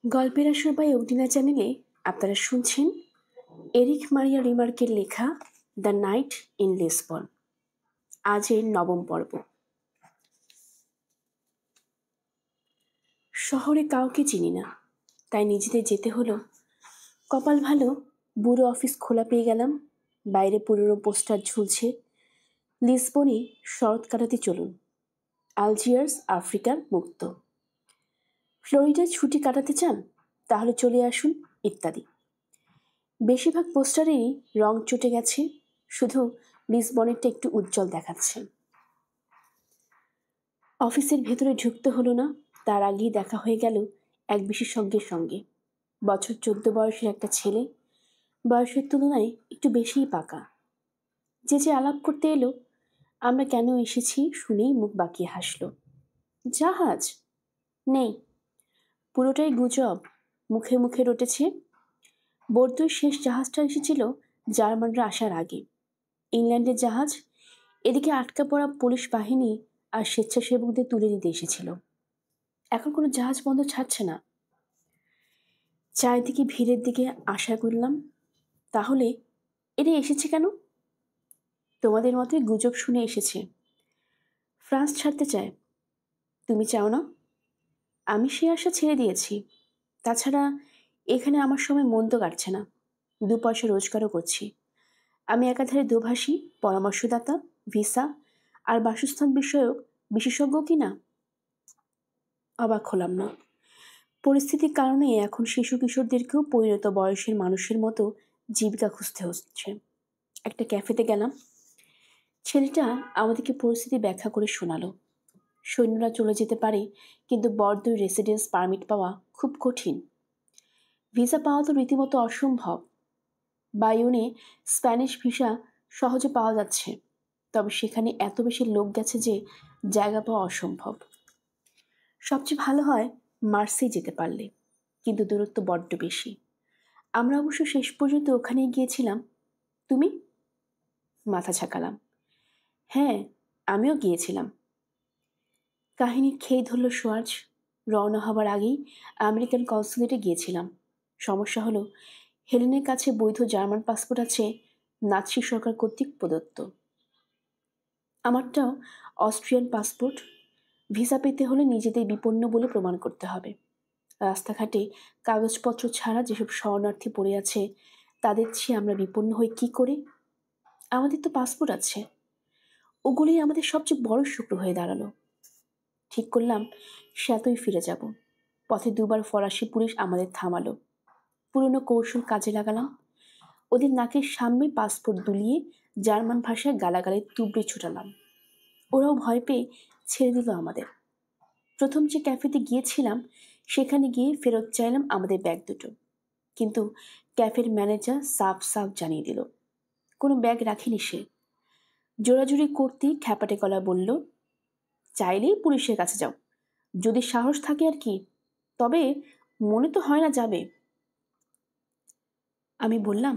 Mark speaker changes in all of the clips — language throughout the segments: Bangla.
Speaker 1: গল্পের আসর বাই অগ্নিনা চ্যানেলে আপনারা শুনছেন এরিক মারিয়া রিমার্কের লেখা দ্য নাইট ইন লিসবন। আজ এর 9ম পর্ব। শহরে কাউকে চিনি না, তাই নিজেদের যেতে হলো। কপাল ভালো, বুড়ো অফিস খোলা পেয়ে গেলাম। বাইরে পুরনো পোস্টার ঝুলছে, লিসবনে শরৎ কাটাতে চলুন, আলজিয়ার্স আফ্রিকার মুক্ত, ফ্লোরিডায় ছুটি কাটাতে চান তাহলে চলে আসুন ইত্যাদি। বেশিরভাগ পোস্টারেরই রং চটে গেছে, শুধু লিসবনেরটা একটু উজ্জ্বল দেখাচ্ছে। অফিসের ভেতরে ঢুকতে হলো না, তার আগেই দেখা হয়ে গেল এক বিশেষজ্ঞের সঙ্গে। বছর 14 বয়সের একটা ছেলে, বয়সের তুলনায় একটু বেশিই পাকা। যে আলাপ করতে এলো, আমরা কেন এসেছি শুনেই মুখ বাঁকিয়ে হাসল। জাহাজ নেই, পুরোটাই গুজব, মুখে মুখে রটেছে। বোর্ডোর শেষ জাহাজটা এসেছিল জার্মানরা আসার আগে। ইংল্যান্ডের জাহাজ এদিকে আটকা পড়া পুলিশ বাহিনী আর স্বেচ্ছাসেবকদের তুলে নিতে এসেছিল। এখন কোনো জাহাজ বন্ধ ছাড়ছে না। চারিদিকে ভিড়ের দিকে আশা করলাম, তাহলে এরা এসেছে কেন? তোমাদের মতোই গুজব শুনে এসেছে। ফ্রান্স ছাড়তে চায়, তুমি চাও না? আমি সে আশা ছেড়ে দিয়েছি। তাছাড়া এখানে আমার সময় মন্দ কাটছে না, 2 পয়সা রোজগারও করছি। আমি একাধারে দোভাষী, পরামর্শদাতা, ভিসা আর বাসস্থান বিষয়ক বিশেষজ্ঞ কিনা। অবাক হলাম না। পরিস্থিতির কারণে এখন শিশু কিশোরদেরকেও পরিণত বয়সের মানুষের মতো জীবিকা খুঁজতে হচ্ছে। একটা ক্যাফেতে গেলাম, ছেলেটা আমাদেরকে পরিস্থিতি ব্যাখ্যা করে শোনালো। সৈন্যরা চলে যেতে পারে, কিন্তু বর্ধর রেসিডেন্স পারমিট পাওয়া খুব কঠিন। ভিসা পাওয়া তো রীতিমতো অসম্ভব। বায়ুনে স্প্যানিশ ভিসা সহজে পাওয়া যাচ্ছে, তবে সেখানে এত বেশি লোক গেছে যে জায়গা পাওয়া অসম্ভব। সবচেয়ে ভালো হয় মার্সেই যেতে পারলে, কিন্তু দূরত্ব বড্ড বেশি। আমরা অবশ্য শেষ পর্যন্ত ওখানে গিয়েছিলাম। তুমি? মাথা ঝাঁকালাম। হ্যাঁ, আমিও গিয়েছিলাম। কাহিনী খেয়ে ধরল সোয়ার্জ। রওনা হবার আগেই আমেরিকান কনসুলেটে গিয়েছিলাম। সমস্যা হলো, হেলেনের কাছে বৈধ জার্মান পাসপোর্ট আছে, নাৎসি সরকার কর্তৃক প্রদত্ত। আমারটাও অস্ট্রিয়ান পাসপোর্ট। ভিসা পেতে হলে নিজেদের বিপন্ন বলে প্রমাণ করতে হবে। রাস্তাঘাটে কাগজপত্র ছাড়া যেসব শরণার্থী পড়ে আছে, তাদের চেয়ে আমরা বিপন্ন হই কি করে? আমাদের তো পাসপোর্ট আছে। ওগুলোই আমাদের সবচেয়ে বড় শুক্র হয়ে দাঁড়ালো। ঠিক করলাম শ্যাতই ফিরে যাব। পথে 2বার ফরাসি পুলিশ আমাদের থামালো। পুরনো কৌশল কাজে লাগালাম। ওদের নাকের সামনে পাসপোর্ট দুলিয়ে জার্মান ভাষায় গালাগালে তুবড়ে ছুটালাম। ওরাও ভয় পেয়ে ছেড়ে দিল আমাদের। প্রথম যে ক্যাফেতে গিয়েছিলাম, সেখানে গিয়ে ফেরত চাইলাম আমাদের ব্যাগ দুটো, কিন্তু ক্যাফের ম্যানেজার সাফ জানিয়ে দিল কোনো ব্যাগ রাখেনি সে। জোরাজুরি করতেই খ্যাপাটে গলা বলল, চাইলেই পুলিশের কাছে যাও, যদি সাহস থাকে আর কি, তবে মনে তো হয় না যাবে। আমি বললাম,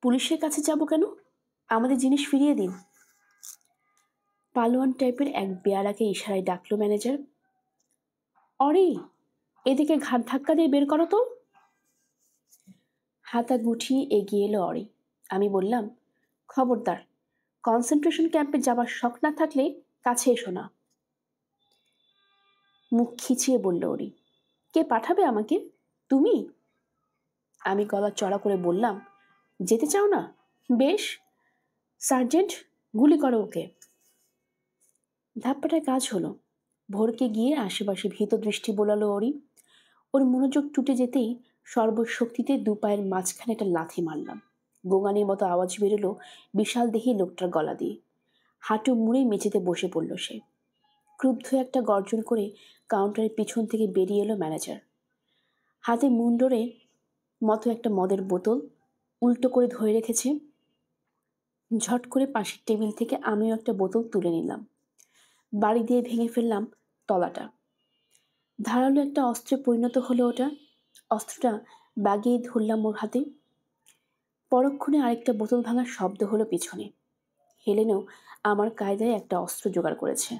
Speaker 1: পুলিশের কাছে যাব কেন? আমাদের জিনিস ফিরিয়ে দিন। পালোয়ান টাইপের এক বেয়ারাকে ইশারায় ডাকলো ম্যানেজার। অরে, এদিকে ঘাট ধাক্কা দিয়ে বের করো তো। হাতা গুটিয়ে এগিয়ে এলো অরি। আমি বললাম, খবরদার, কনসেন্ট্রেশন ক্যাম্পে যাবার শখ না থাকলে কাছে এসো না। মুখ খিচিয়ে বলল ওরি, কে পাঠাবে আমাকে? তুমি? আমি গলা চড়া করে বললাম, যেতে চাও না? বেশ, সার্জেন্ট, গুলি করো ওকে। ধাপ্পাটায় কাজ হলো। ভোরকে গিয়ে আশেপাশে ভীত দৃষ্টি বোলালো ওরি। ওর মনোযোগ টুটে যেতেই সর্বশক্তিতে 2 পায়ের মাঝখানে একটা লাথি মারলাম। গোঙানির মতো আওয়াজ বেরোলো বিশাল দেহি লোকটার গলা দিয়ে। হাঁটু মুড়ে মেঝেতে বসে পড়ল সে। ক্রুদ্ধ একটা গর্জন করে কাউন্টারের পিছন থেকে বেরিয়ে এলো ম্যানেজার। হাতে মুন্ডরে মতো একটা মদের বোতল উল্টো করে ধরে রেখেছে। ঝট করে পাশের টেবিল থেকে আমিও একটা বোতল তুলে নিলাম। বাড়ি দিয়ে ভেঙে ফেললাম তলাটা। ধারালো একটা অস্ত্রে পরিণত হলো ওটা। অস্ত্রটা বাগিয়ে ধরলাম ওর হাতে। পরক্ষণে আরেকটা বোতল ভাঙার শব্দ হলো পিছনে। হেলেনও আমার কায়দায় একটা অস্ত্র জোগাড় করেছে।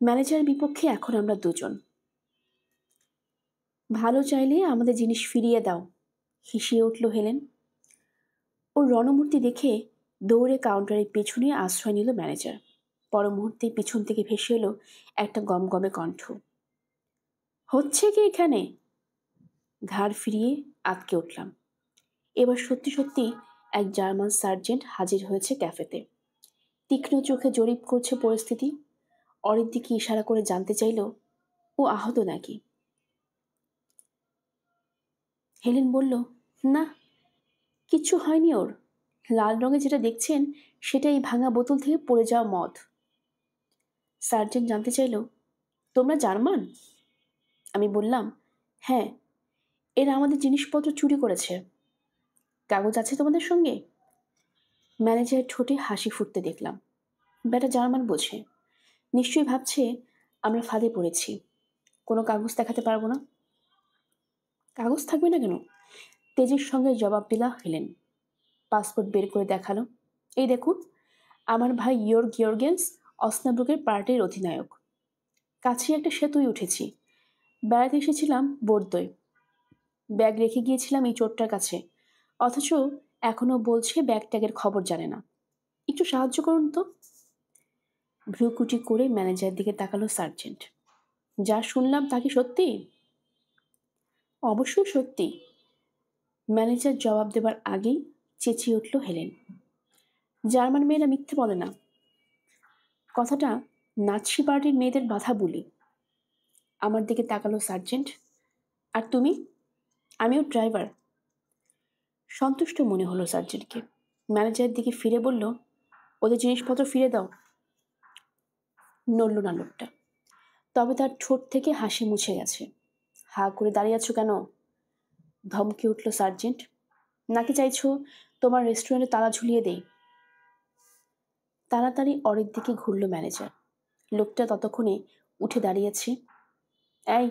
Speaker 1: ম্যানেজারের বিপক্ষে এখন আমরা 2 জন। ভালো চাইলে আমাদের জিনিস ফিরিয়ে দাও, হিসিয়ে উঠল হেলেন। ওর রণমূর্তি দেখে দৌড়ে কাউন্টারের পেছনে আশ্রয় নিল ম্যানেজার। পর মুহূর্তে পিছন থেকে ভেসে এলো একটা গমগমে কণ্ঠ। হচ্ছে কি এখানে? ঘাড় ফিরিয়ে আটকে উঠলাম। এবার সত্যি সত্যি এক জার্মান সার্জেন্ট হাজির হয়েছে ক্যাফেতে। তীক্ষ্ণ চোখে জরিপ করছে পরিস্থিতি। অরির দিকে ইশারা করে জানতে চাইল ও আহত নাকি। হেলেন বলল, না, কিচ্ছু হয়নি ওর। লাল রঙে যেটা দেখছেন সেটা এই ভাঙা বোতল থেকে পড়ে যাওয়া মদ। সার্জেন্ট জানতে চাইল, তোমরা জার্মান? আমি বললাম, হ্যাঁ, এরা আমাদের জিনিসপত্র চুরি করেছে। কাগজ আছে তোমাদের সঙ্গে? ম্যানেজারের ঠোঁটে হাসি ফুটতে দেখলাম। বেটা জার্মান বোঝে, নিশ্চয়ই ভাবছে আমরা ফাঁদে পড়েছি। কোনো কাগজ দেখাতে পারবো না। কাগজ থাকবে না কেন? তেজের সঙ্গে জবাব দিলা হেলেন। পাসপোর্ট বের করে দেখালো। এই দেখুন, আমার ভাই ইয়োর্গেন্স অসনাব্রুকের পার্টির অধিনায়ক। কাছে একটা সেতুই উঠেছি। বেড়াতে এসেছিলাম বোর্দোয়। ব্যাগ রেখে গিয়েছিলাম এই চোরটার কাছে, অথচ এখনো বলছে ব্যাগ ট্যাগের খবর জানে না। একটু সাহায্য করুন তো। ভ্রুকুটি করে ম্যানেজারের দিকে তাকালো সার্জেন্ট। যা শুনলাম তা কি সত্যি? অবশ্যই সত্যি। ম্যানেজার জবাব দেবার আগেই চেঁচিয়ে উঠল হেলেন। জার্মান মেয়েরা মিথ্যে বলে না। কথাটা নাৎসি পার্টির মেয়েদের বাধা বলি। আমার দিকে তাকালো সার্জেন্ট। আর তুমি? আমিও ড্রাইভার। সন্তুষ্ট মনে হলো সার্জেন্টকে। ম্যানেজারের দিকে ফিরে বলল, ওদের জিনিসপত্র ফিরে দাও। নড়ল না লোকটা। তবে তার ঠোঁট থেকে হাসি মুছে গেছে। হা করে দাঁড়িয়ে আছো কেন? ধমকে উঠল সার্জেন্ট। নাকি চাইছো তোমার রেস্টুরেন্টে তালা ঝুলিয়ে দেই? তাড়াতাড়ি অরের দিকে ঘুরল ম্যানেজার। লোকটা ততক্ষণে উঠে দাঁড়িয়েছে। এই,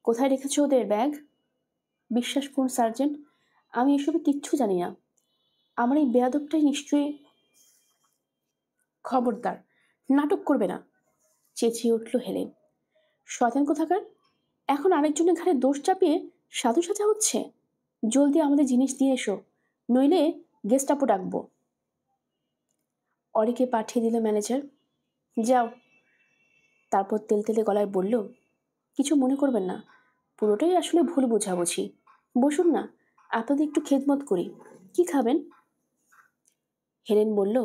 Speaker 1: কোথায় রেখেছো ওদের ব্যাগ? বিশ্বাস করুন সার্জেন্ট, আমি এসবে কিচ্ছু জানি না। আমার এই বেয়াদবটাই নিশ্চয়ই। খবরদার, নাটক করবে না, চেঁচিয়ে উঠল হেলেন। শয়তান কোথাকার! এখন আরেকজনের ঘাড়ে দোষ চাপিয়ে সাধু সাজা হচ্ছে। জলদি আমাদের জিনিস দিয়ে এসো, নইলে গেস্টাপো ডাকবো। অরিকে পাঠিয়ে দিল ম্যানেজার। যাও। তারপর তেলতেলে গলায় বলল, কিছু মনে করবেন না, পুরোটাই আসলে ভুল বোঝাবুঝি। বসুন না, আপনাদের একটু খেদমত করি। কি খাবেন? হেলেন বলল,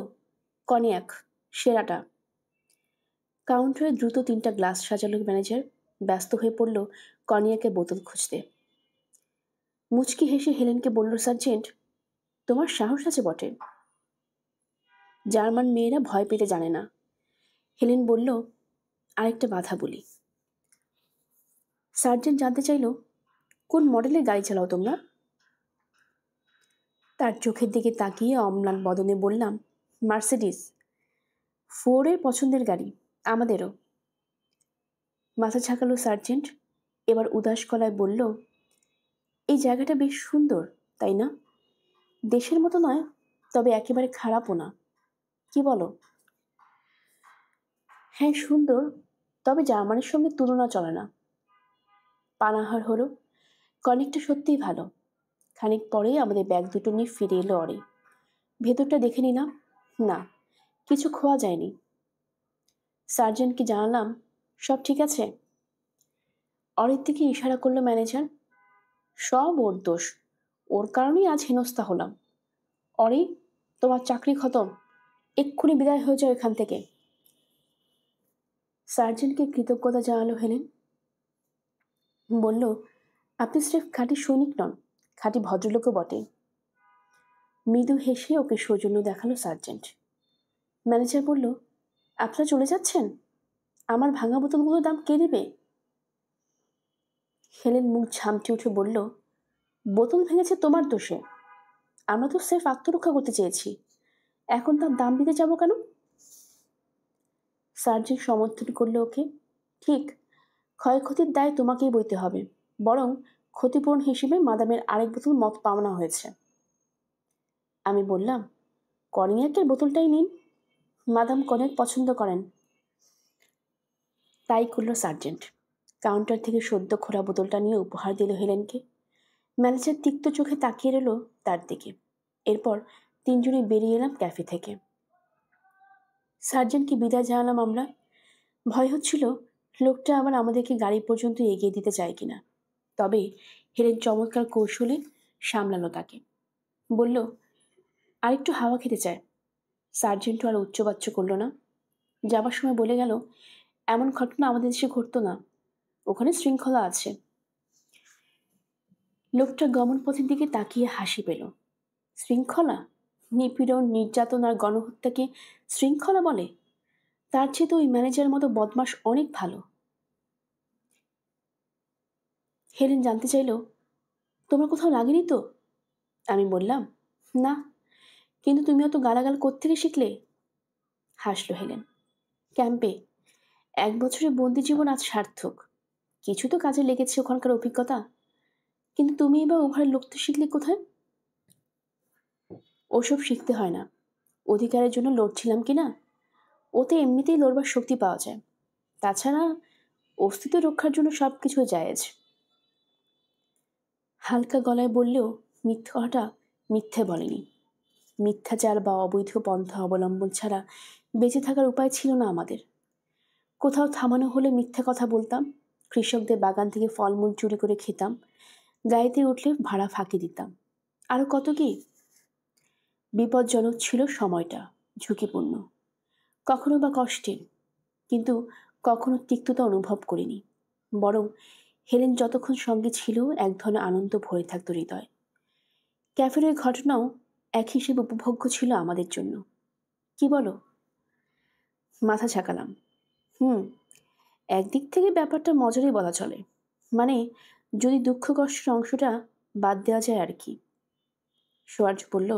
Speaker 1: কনিয়াক, সেরাটা। কাউন্টারে দ্রুত 3টা গ্লাস সাজালো ম্যানেজার। ব্যস্ত হয়ে পড়ল কনিয়াকের বোতল খুঁজতে। মুচকি হেসে হেলেনকে বলল সার্জেন্ট, তোমার সাহস আছে বটে। জার্মান মেয়েরা ভয় পেতে জানে না। হেলেন বলল, আরেকটা বাধা বলি। সার্জেন্ট জানতে চাইল, কোন মডেলের গাড়ি চালাও তোমরা? তার চোখের দিকে তাকিয়ে অম্লান বদনে বললাম, মার্সিডিস। ফোর্ডের পছন্দের গাড়ি, আমাদেরও। মাথা ঝাঁকালো সার্জেন্ট। এবার উদাস গলায় বলল, এই জায়গাটা বেশ সুন্দর, তাই না? দেশের মতো নয়, তবে একেবারে খারাপও না। কি বলো? হ্যাঁ সুন্দর, তবে জার্মানির সঙ্গে তুলনা চলে না। পানাহার হলো। কনিকটা সত্যিই ভালো। খানিক পরেই আমাদের ব্যাগ দুটো নিয়ে ফিরে এলো অরে। ভেতরটা দেখে নিলাম। না, কিছু খোয়া যায়নি। সার্জেন্টকে জানালাম, সব ঠিক আছে? অরের দিকে ইশারা করলো ম্যানেজার। সব ওর দোষ, ওর কারণেই আজ হেনস্থা হলাম। অরে, তোমার চাকরি খতম, এক্ষুনি বিদায় হয়ে যাও এখান থেকে। সার্জেন্টকে কৃতজ্ঞতা জানালো হেলেন। বলল, আপনি স্রেফ খাঁটি সৈনিক নন, খাঁটি ভদ্রলোকও বটে। মৃদু হেসে ওকে সৌজন্য দেখালো সার্জেন্ট। ম্যানেজার বলল, আপনারা চলে যাচ্ছেন? আমার ভাঙা বোতলগুলোর দাম কে দেবে? হেলেন মুখ ঝামটে উঠে বলল, বোতল ভেঙেছে তোমার দোষে। আমরা তো স্রেফ আত্মরক্ষা করতে চেয়েছি, এখন তার দাম দিতে যাবো কেন? সার্জেন্ট সমর্থন করলো ওকে। ঠিক, ক্ষয়ক্ষতির দায় তোমাকেই বইতে হবে। বরং ক্ষতিপূরণ হিসেবে মাদামের আরেক বোতল মদ পাওনা হয়েছে। আমি বললাম, কনিয়াকের বোতলটাই নিন, মাদাম কনিয়াক পছন্দ করেন। তাই করল সার্জেন্ট। কাউন্টার থেকে সদ্য খোলা বোতলটা নিয়ে উপহার দিল হেলেনকে। ম্যানেজার তিক্ত চোখে তাকিয়ে রইল তার দিকে। এরপর তিনজনে বেরিয়ে এলাম ক্যাফে থেকে। সার্জেন্টকে বিদায় জানালাম আমরা। ভয় হচ্ছিল লোকটা আবার আমাদেরকে গাড়ি পর্যন্ত এগিয়ে দিতে চায় কিনা। তবে হেলেন চমৎকার কৌশলে সামলালো তাকে। বলল, আরেকটু হাওয়া খেতে চায়। সার্জেন্টও আর উচ্চবাচ্য করল না। যাবার সময় বলে গেল, এমন ঘটনা আমাদের দেশে ঘটতো না, ওখানে শৃঙ্খলা আছে। লোকটা গমনপথের দিকে তাকিয়ে হাসি পেল। শৃঙ্খলা? নিপীড়ন, নির্যাতন আর গণহত্যাকে শৃঙ্খলা বলে? তার চেয়ে তো ওই ম্যানেজারের মতো বদমাশ অনেক ভালো। হেলেন জানতে চাইল, তোমার কোথাও লাগেনি তো? আমি বললাম, না, কিন্তু তুমি অত গালাগাল কোত্থেকে শিখলে? হাসলো হেলেন। ক্যাম্পে 1 বছরের বন্দি জীবন আজ সার্থক। কিছু তো কাজে লেগেছে ওখানকার অভিজ্ঞতা। কিন্তু তুমি বা ওভারের লোক তো শিখলে কোথায়? ওসব শিখতে হয় না। অধিকারের জন্য লড়ছিলাম কিনা, ওতে এমনিতেই লড়বার শক্তি পাওয়া যায়। তাছাড়া অস্তিত্ব রক্ষার জন্য সব কিছু জায়েজ। হালকা গলায় বললেও মিথ্যাটা মিথ্যে বলেনি। মিথ্যাচার বা অবৈধ পন্থা অবলম্বন ছাড়া বেঁচে থাকার উপায় ছিল না আমাদের। কোথাও থামানো হলে মিথ্যা কথা বলতাম, কৃষকদের বাগান থেকে ফলমূল চুরি করে খেতাম, গাড়িতে উঠলে ভাড়া ফাঁকি দিতাম, আরও কত কি। বিপজ্জনক ছিল সময়টা, ঝুঁকিপূর্ণ, কখনো বা কষ্টের, কিন্তু কখনো তিক্ততা অনুভব করিনি। বরং হেলেন যতক্ষণ সঙ্গে ছিল এক ধরনের আনন্দ ভরে থাকত হৃদয়। ক্যাফের ওই ঘটনাও এক হিসেবে উপভোগ্য ছিল আমাদের জন্য। কি বলো? মাথা ঝাঁকালাম। একদিক থেকে ব্যাপারটা মজারই বলা চলে। মানে, যদি দুঃখ কষ্টের অংশটা বাদ দেওয়া যায় আর কি। সোয়ার্জ বলল,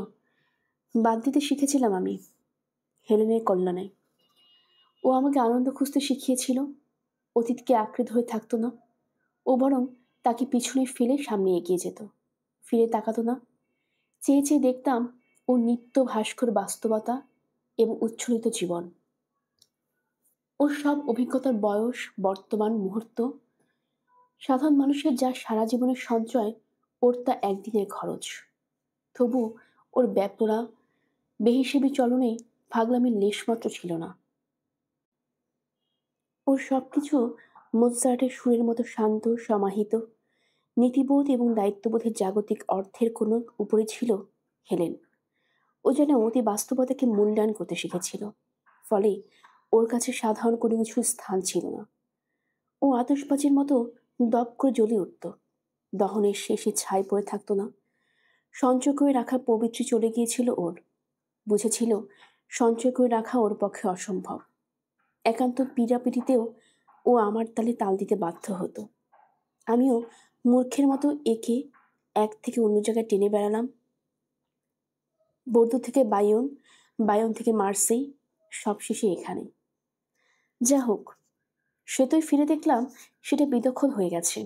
Speaker 1: বাদ দিতে শিখেছিলাম আমি হেলেনের কল্যাণে। ও আমাকে আনন্দ খুঁজতে শিখিয়েছিল। অতীতকে আঁকড়ে ধরে থাকতো না, ও বরং তাকে পিছনে ফেলে সামনে এগিয়ে যেত। ফিরে তাকাতো না। চেয়ে চেয়ে দেখতাম ওর নিত্য ভাস্কর বাস্তবতা এবং উচ্ছ্বলিত জীবন। ওর সব অভিজ্ঞতার বয়স, বর্তমান মুহূর্ত। সাধারণ মানুষের যা সারা জীবনের সঞ্চয়, ওর তা একদিনের খরচ। তবু ওর ব্যাপরা বেহিসেবি চলনে পাগলামির লেশমাত্র ছিল না। ওর সবকিছু মোৎসার্টের সুরের মতো শান্ত, সমাহিত। নীতিবোধ এবং দায়িত্ববোধের জাগতিক অর্থের কোনো উপরে ছিল হেলেন। ও যেন অতি বাস্তবতাকে মূল্যায়ন করতে শিখেছিল। ফলে ওর কাছে সাধারণ কোনো কিছুর স্থান ছিল না। ও আতশবাজির মতো দপ করে জ্বলে উঠত। দহনের শেষে ছাই পড়ে থাকতো না। সঞ্চয় করে রাখা পবিত্র চলে গিয়েছিল ওর। বুঝেছিল সঞ্চয় করে রাখা ওর পক্ষে অসম্ভব। একান্ত পীড়াপিড়িতেও ও আমার তালে তাল দিতে বাধ্য হতো। আমিও মূর্খের মতো একে এক থেকে অন্য জায়গায় টেনে বেড়ালাম। বর্দু থেকে বায়ন, বায়ন থেকে মার্সেই, সবশেষে এখানে। যা হোক, সেতই ফিরে দেখলাম সেটা বিদখল হয়ে গেছে।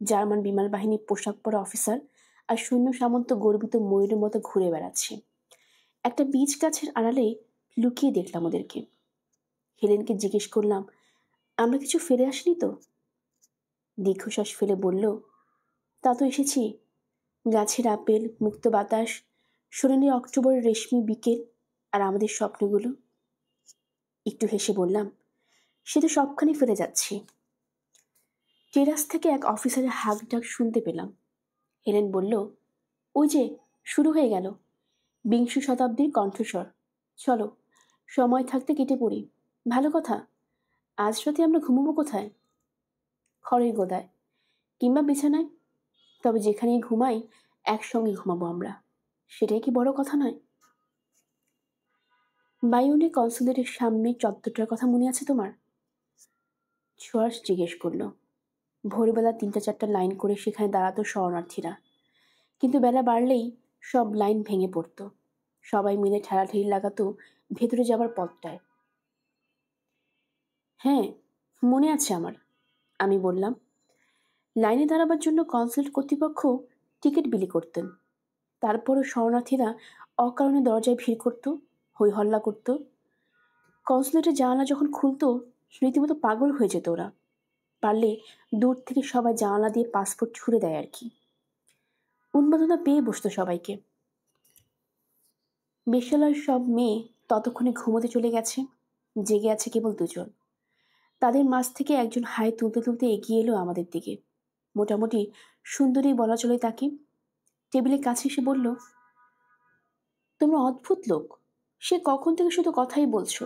Speaker 1: জার্মান বিমান বাহিনীর পোশাক পরা অফিসার আর সৈন্য সামন্ত গর্বিত ময়ূরের মতো ঘুরে বেড়াচ্ছে। একটা বীজ গাছের আড়ালে লুকিয়ে দেখলাম ওদেরকে। হেলেনকে জিজ্ঞেস করলাম, আমরা কিছু ফেলে আসিনি তো? দীর্ঘশ্বাস ফেলে বলল, তা তো এসেছি। গাছের আপেল, মুক্ত বাতাস, সোনালি অক্টোবরের রেশমি বিকেল, আর আমাদের স্বপ্নগুলো। একটু হেসে বললাম, সে তো সবখানি ফেলে যাচ্ছি। টেরাস থেকে এক অফিসারের হাঁক ডাক শুনতে পেলাম। হেলেন বলল, ওই যে শুরু হয়ে গেল 20 শতাব্দীর কণ্ঠস্বর। চলো, সময় থাকতে কেটে পড়ি। ভালো কথা, আজ রাতে আমরা ঘুমোবো কোথায়? খড়ের গোদায় কিংবা বিছানায়। তবে যেখানেই ঘুমাই একসঙ্গে ঘুমাবো আমরা। সেটাই কি বড় কথা নয়? বায়ুনে কনসুলেটের সামনে চত্বরটার কথা মনে আছে তোমার? সোয়ার্স জিজ্ঞেস করলো। ভোরবেলা 3-4টা লাইন করে সেখানে দাঁড়াতো শরণার্থীরা। কিন্তু বেলা বাড়লেই সব লাইন ভেঙে পড়ত। সবাই মিলে ঠেলাঠেলি লাগাতো ভেতরে যাবার পথটায়। হ্যাঁ, মনে আছে আমার, আমি বললাম। লাইনে দাঁড়াবার জন্য কনসুলেট কর্তৃপক্ষ টিকিট বিলি করতেন। তারপরও শরণার্থীরা অকারণে দরজায় ভিড় করত, হই হল্লা করত। কনসুলেটের জানালা যখন খুলতো রীতিমতো পাগল হয়ে যেত ওরা। পারলে দূর থেকে সবাই জানালা দিয়ে পাসপোর্ট ছুড়ে দেয় আর কি। উন্মাদনা পেয়ে বসতো সবাইকে। বিশ্বলয়ের সব মেয়ে ততক্ষণে ঘুমোতে চলে গেছে, জেগে আছে কেবল দুজন। তাদের মাঝ থেকে একজন হাই তুলতে তুলতে এগিয়ে এলো আমাদের দিকে। মোটামুটি সুন্দরী বলা চলে তাকে। টেবিলের কাছে এসে বলল, তোমরা অদ্ভুত লোক, সে কখন থেকে শুধু কথাই বলছো।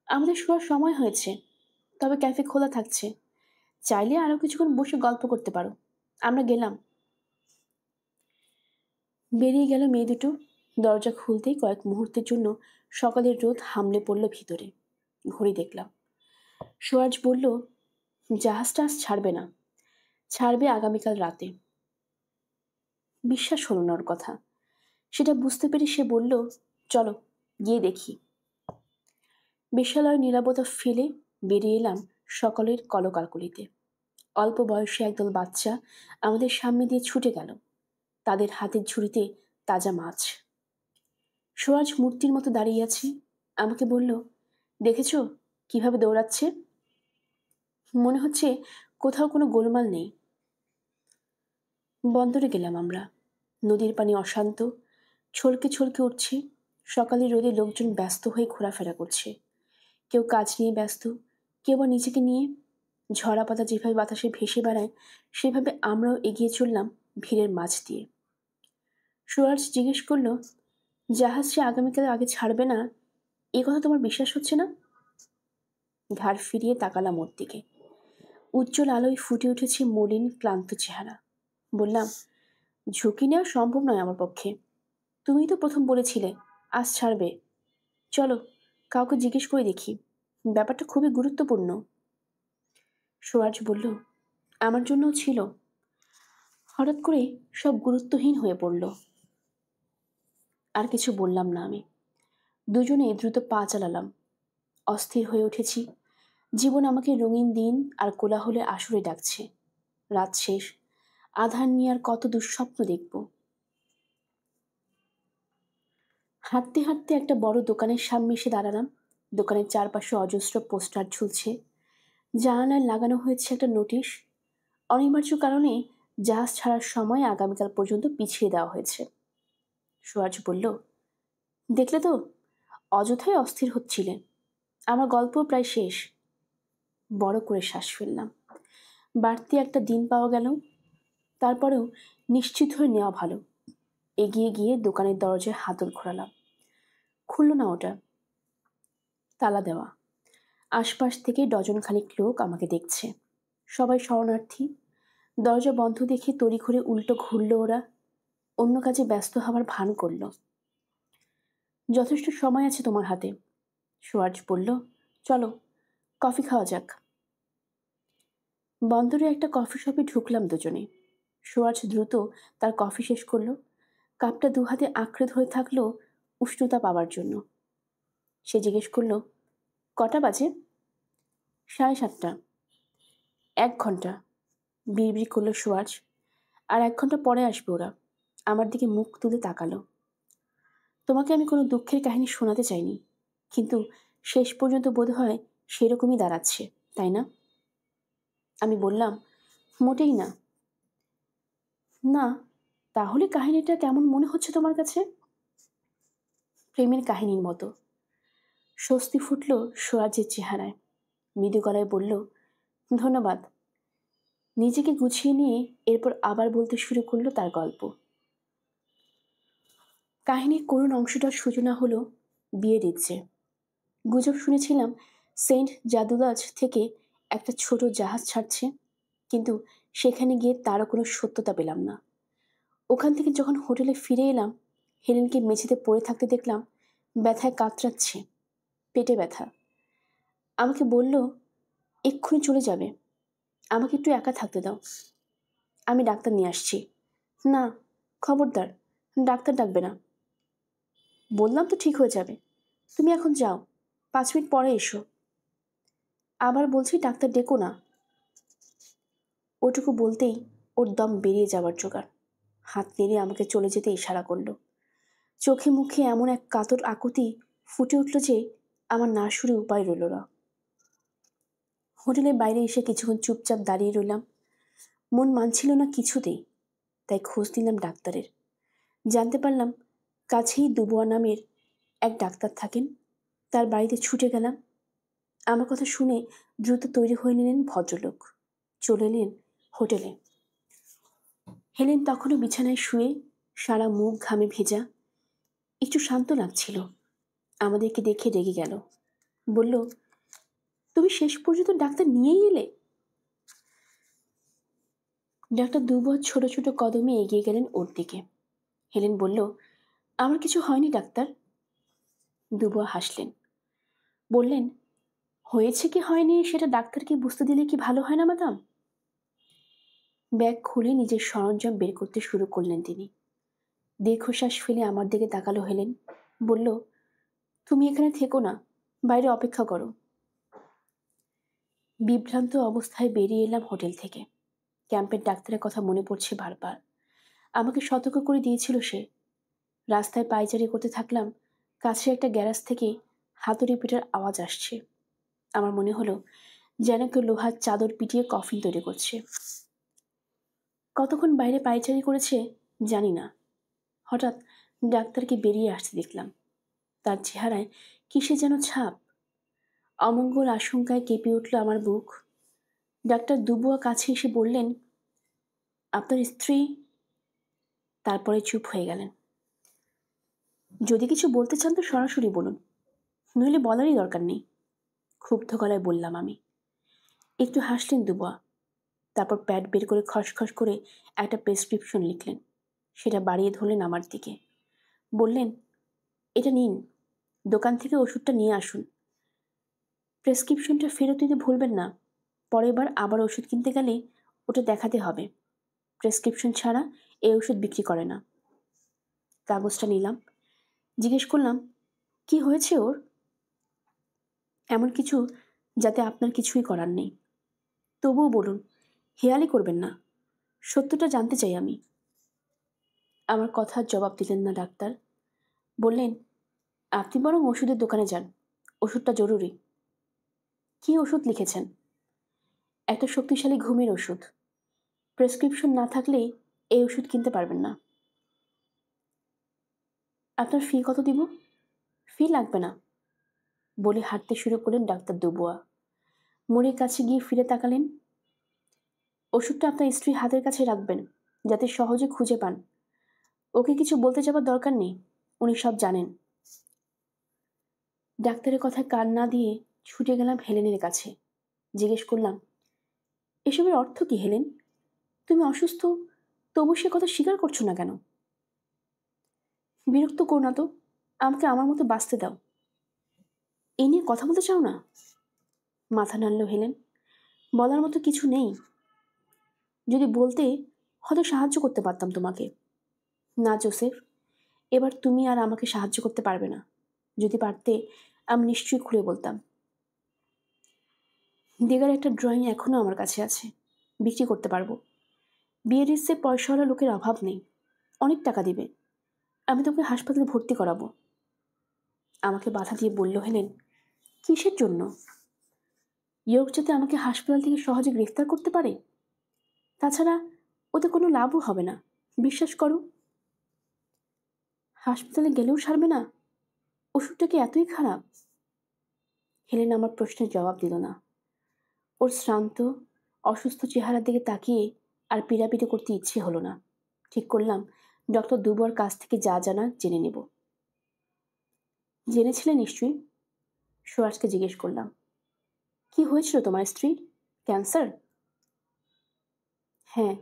Speaker 1: আমাদের শোয়ার সময় হয়েছে, তবে ক্যাফে খোলা থাকছে, চাইলে আরো কিছুক্ষণ বসে গল্প করতে পারো। আমরা গেলাম। বেরিয়ে গেল মেয়ে দুটো। দরজা খুলতেই কয়েক মুহূর্তের জন্য সকালের রোদ হামলে পড়ল ভিতরে। ঘড়ি দেখলাম। সুরাজ বলল, জাহাজটা আজ ছাড়বে না, ছাড়বে আগামীকাল রাতে। বিশ্বাস হলো না ওর কথা। সেটা বুঝতে পেরে সে বলল, চলো গিয়ে দেখি। বিশ্বলয়ের নীরবতা ফেলে বেরিয়ে এলাম সকলের কলকাকলিতে। অল্প বয়সী একদল বাচ্চা আমাদের সামনে দিয়ে ছুটে গেল, তাদের হাতের ঝুড়িতে তাজা মাছ। সুরাজ মূর্তির মতো দাঁড়িয়ে আছে। আমাকে বলল, দেখেছ কিভাবে দৌড়াচ্ছে? মনে হচ্ছে কোথাও কোনো গোলমাল নেই। বন্দরে গেলাম আমরা। নদীর পানি অশান্ত, ছলকে ছলকে উঠছে। সকালের রোদে লোকজন ব্যস্ত হয়ে ঘোরাফেরা করছে। কেউ কাজ নিয়ে ব্যস্ত, কেউ বা নিজেকে নিয়ে। ঝরা পাতা যেভাবে বাতাসে ভেসে বেড়ায়, সেভাবে আমরাও এগিয়ে চললাম ভিড়ের মাঝ দিয়ে। সুরাজ জিজ্ঞেস করল, জাহাজ যে আগামীকাল আগে ছাড়বে না, এ কথা তোমার বিশ্বাস হচ্ছে না? ঘাড় ফিরিয়ে তাকালাম ওর দিকে। উজ্জ্বল আলোয় ফুটে উঠেছে মলিন ক্লান্ত চেহারা। বললাম, ঝুঁকি নেওয়া সম্ভব নয় আমার পক্ষে। তুমিই তো প্রথম বলেছিলে আজ ছাড়বে। চলো কাউকে জিজ্ঞেস করে দেখি, ব্যাপারটা খুবই গুরুত্বপূর্ণ। সুরাজ বলল, আমার জন্যও ছিল। হঠাৎ করে সব গুরুত্বহীন হয়ে পড়ল। আর কিছু বললাম না আমি। দুজনে দ্রুত পা চালালাম। অস্থির হয়ে উঠেছি। জীবন আমাকে রঙিন দিন আর কোলাহলে আসরে ডাকছে। রাত শেষ, আধার নিয়ে আর কত দুঃস্বপ্ন দেখব। হাঁটতে হাঁটতে একটা বড় দোকানের সামনে এসে দাঁড়ালাম। দোকানের চারপাশে অজস্র পোস্টার ঝুলছে। জানালায় লাগানো হয়েছে একটা নোটিশ। অনিবার্য কারণে জাহাজ ছাড়ার সময় আগামীকাল পর্যন্ত পিছিয়ে দেওয়া হয়েছে। সুরাজ বলল, দেখলে তো, অযথাই অস্থির হচ্ছিলে। আমার গল্প প্রায় শেষ। বড় করে শ্বাস ফেললাম। বাড়তি একটা দিন পাওয়া গেল। তারপরেও নিশ্চিত হয়ে নেওয়া ভালো। এগিয়ে গিয়ে দোকানের দরজায় হাতল ঘোরালাম। খুলল না ওটা, তালা দেওয়া। আশপাশ থেকে ডজন খানিক লোক আমাকে দেখছে। সবাই শরণার্থী। দরজা বন্ধ দেখে তড়িঘড়ি উল্টো ঘুরল ওরা। অন্য কাজে ব্যস্ত হওয়ার ভান করল। যথেষ্ট সময় আছে তোমার হাতে। সুরাজ বলল, চলো কফি খাওয়া যাক। বন্দরে একটা কফি শপে ঢুকলাম দুজনে। সুরাজ দ্রুত তার কফি শেষ করলো। কাপটা দুহাতে আঁকড়ে ধরে থাকলো উষ্ণতা পাওয়ার জন্য। সে জিজ্ঞেস করলো, কটা বাজে? 7:30। 1 ঘন্টা, বিড়বিড় করলো সুরাজ। আর 1 ঘন্টা পরে আসবে ওরা। আমার দিকে মুখ তুলে তাকালো। তোমাকে আমি কোনো দুঃখের কাহিনী শোনাতে চাইনি, কিন্তু শেষ পর্যন্ত বোধ হয় সেরকমই দাঁড়াচ্ছে, তাই না? আমি বললাম, মোটেই না। না, তাহলে কাহিনীটা কেমন মনে হচ্ছে তোমার কাছে? প্রেমের কাহিনীর মতো। স্বস্তি ফুটল সুরাজের চেহারায়। মৃদু গলায় বলল, ধন্যবাদ। নিজেকে গুছিয়ে নিয়ে এরপর আবার বলতে শুরু করলো তার গল্প। কাহিনীর করুণ অংশটার সূচনা হলো বিয়ের ইচ্ছে। গুজব শুনেছিলাম সেন্ট জাদুদাজ থেকে একটা ছোট জাহাজ ছাড়ছে, কিন্তু সেখানে গিয়ে তারও কোনো সত্যতা পেলাম না। ওখান থেকে যখন হোটেলে ফিরে এলাম, হেলেনকে মেঝেতে পড়ে থাকতে দেখলাম। ব্যথায় কাতরাচ্ছে, পেটে ব্যথা। আমাকে বলল, এক্ষুনি চলে যাবে, আমাকে একটু একা থাকতে দাও, আমি ডাক্তার নিয়ে আসছি। না, খবরদার, ডাক্তার ডাকবে না। বললাম তো ঠিক হয়ে যাবে, তুমি এখন যাও, 5 মিনিট পরে এসো। আবার বলছি ডাক্তার ডেকো না। ওটুকু বলতেই ওর দম বেরিয়ে যাওয়ার জোগাড়। হাত নেড়ে আমাকে চলে যেতে ইশারা করলো। চোখে মুখে এমন এক কাতর আকুতি ফুটে উঠল যে আমার না শুনে উপায় রইল না। হোটেলের বাইরে এসে কিছুক্ষণ চুপচাপ দাঁড়িয়ে রইলাম। মন মানছিল না কিছুতেই, তাই খোঁজ নিলাম ডাক্তারের। জানতে পারলাম কাছেই দুবোয়া নামের এক ডাক্তার থাকেন। তার বাড়িতে ছুটে গেলাম। আমার কথা শুনে দ্রুত তৈরি হয়ে নিলেন ভদ্রলোক। চলে এলেন হোটেলে। হেলেন তখনও বিছানায় শুয়ে, সারা মুখ ঘামে ভেজা। একটু শান্ত লাগছিল। আমাদেরকে দেখে রেগে গেল। বলল, তুমি শেষ পর্যন্ত ডাক্তার নিয়েই এলে? ডাক্তার দুবোয়া ছোট ছোট কদমে এগিয়ে গেলেন ওর দিকে। হেলেন বলল, আমার কিছু হয়নি ডাক্তার। দুবোয়া হাসলেন। বললেন, হয়েছে কি হয়নি সেটা ডাক্তারকে বুঝতে দিলে কি ভালো হয় না ম্যাডাম? ব্যাগ খুলে নিজের সরঞ্জাম বের করতে শুরু করলেন তিনি। দীর্ঘশ্বাস ফেলে আমার দিকে তাকালো হেলেন। বলল, তুমি এখানে থেকো না, বাইরে অপেক্ষা করো। বিভ্রান্ত অবস্থায় বেরিয়ে এলাম হোটেল থেকে। ক্যাম্পের ডাক্তারের কথা মনে পড়ছে বারবার। আমাকে সতর্ক করে দিয়েছিল সে। রাস্তায় পায়চারি করতে থাকলাম। কাছে একটা গ্যারাজ থেকে হাতুড়ি পিটার আওয়াজ আসছে। আমার মনে হলো যেন কেউ লোহার চাদর পিটিয়ে কফিন তৈরি করছে। কতক্ষণ বাইরে পায়চারি করেছে জানি না। হঠাৎ ডাক্তারকে বেরিয়ে আসতে দেখলাম। তার চেহারায় কিসে যেন ছাপ। অমঙ্গল আশঙ্কায় কেঁপে উঠল আমার বুক। ডাক্তার দুবোয়া কাছে এসে বললেন, আপনার স্ত্রী? তারপরে চুপ হয়ে গেলেন। যদি কিছু বলতে চান তো সরাসরি বলুন, নইলে বলারই দরকার নেই, ক্ষুব্ধ গলায় বললাম আমি। একটু হাসলেন দুবোয়া। তারপর প্যাড বের করে খসখস করে একটা প্রেসক্রিপশন লিখলেন। সেটা বাড়িয়ে ধরলেন আমার দিকে। বললেন, এটা নিন, দোকান থেকে ওষুধটা নিয়ে আসুন। প্রেসক্রিপশনটা ফেরত দিতে ভুলবেন না। পরের বার আবার ওষুধ কিনতে গেলে ওটা দেখাতে হবে। প্রেসক্রিপশন ছাড়া এই ওষুধ বিক্রি করে না। কাগজটা নিলাম। জিজ্ঞেস করলাম, কি হয়েছে ওর? এমন কিছু যাতে আপনার কিছুই করার নেই। তবুও বলুন, হেয়ালি করবেন না, সত্যটা জানতে চাই আমি। আমার কথার জবাব দিলেন না ডাক্তার। বললেন, আপনি বরং ওষুধের দোকানে যান, ওষুধটা জরুরি। কি ওষুধ লিখেছেন? একটা শক্তিশালী ঘুমের ওষুধ। প্রেসক্রিপশন না থাকলেই এই ওষুধ কিনতে পারবেন না। আপনার ফি কত দিব? ফি লাগবে না, বলে হাঁটতে শুরু করলেন ডাক্তার দুবোয়া। মোড়ের কাছে গিয়ে ফিরে তাকালেন। ওষুধটা আপনার স্ত্রী হাতের কাছে রাখবেন, যাতে সহজে খুঁজে পান। ওকে কিছু বলতে যাবার দরকার নেই, উনি সব জানেন। ডাক্তারের কথায় কান না দিয়ে ছুটে গেলাম হেলেনের কাছে। জিজ্ঞেস করলাম, এসবের অর্থ কি হেলেন? তুমি অসুস্থ, তবু সে কথা স্বীকার করছো না কেন? বিরক্ত করো না তো, আমাকে আমার মতো বাঁচতে দাও। এই নিয়ে কথা বলতে চাও না? মাথা নাড়ল হেলেন। বলার মতো কিছু নেই। যদি বলতে হয়তো সাহায্য করতে পারতাম তোমাকে। না জোসেফ, এবার তুমি আর আমাকে সাহায্য করতে পারবে না। যদি পারতে আমি নিশ্চয়ই খুলে বলতাম। দেগার একটা ড্রয়িং এখনো আমার কাছে আছে, বিক্রি করতে পারবো। বিয়েরিসে পয়সাওয়ালা লোকের অভাব নেই, অনেক টাকা দিবে। আমি তোকে হাসপাতালে ভর্তি করাবো। আমাকে বাধা দিয়ে বলল হেলেন, কিসের জন্য? ইয়র্ক যাতে আমাকে হাসপাতাল থেকে সহজে গ্রেফতার করতে পারে। তাছাড়া ওতে কোনো লাভও হবে না, বিশ্বাস করো। হাসপাতালে গেলেও সারবে না? ওষুধটা কি এতই খারাপ? হেলেন আমার প্রশ্নের জবাব দিল না। ওর শ্রান্ত অসুস্থ চেহারার দিকে তাকিয়ে আর পিড়াপিড়ি করতে ইচ্ছে হলো না। ঠিক করলাম ডক্টর দুবোয়ার কাছ থেকে যা জানার জেনে নেব। জেনেছিলে নিশ্চয়ই? সুয়াসকে জিজ্ঞেস করলাম। কি হয়েছিল তোমার স্ত্রী? ক্যান্সার? হ্যাঁ।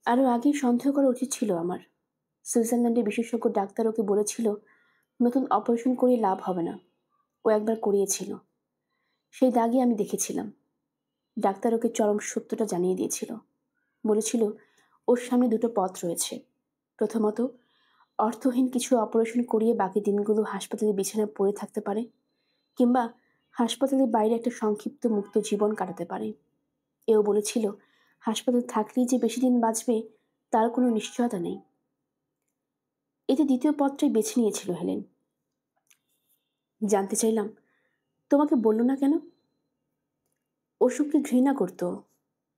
Speaker 1: আরও আগেই সন্দেহ করা উচিত ছিল আমার। সুইজারল্যান্ডের বিশেষজ্ঞ ডাক্তার ওকে বলেছিল নতুন অপারেশন করে লাভ হবে না। ও একবার করিয়েছিল, সেই দাগই আমি দেখেছিলাম। ডাক্তার ওকে চরম সত্যটা জানিয়ে দিয়েছিল। বলেছিল ওর সামনে দুটো পথ রয়েছে। প্রথমত, অর্থহীন কিছু অপারেশন করিয়ে বাকি দিনগুলো হাসপাতালে বিছানায় পড়ে থাকতে পারে, কিংবা হাসপাতালের বাইরে একটা সংক্ষিপ্ত মুক্ত জীবন কাটাতে পারে। এও বলেছিল হাসপাতাল থাকলেই যে বেশি দিন বাঁচবে তার কোনো নিশ্চয়তা নেই। এতে দ্বিতীয় পথটাই বেছে নিয়েছিল হেলেন। জানতে চাইলাম, তোমাকে বলল না কেন? অসুখকে ঘৃণা করত,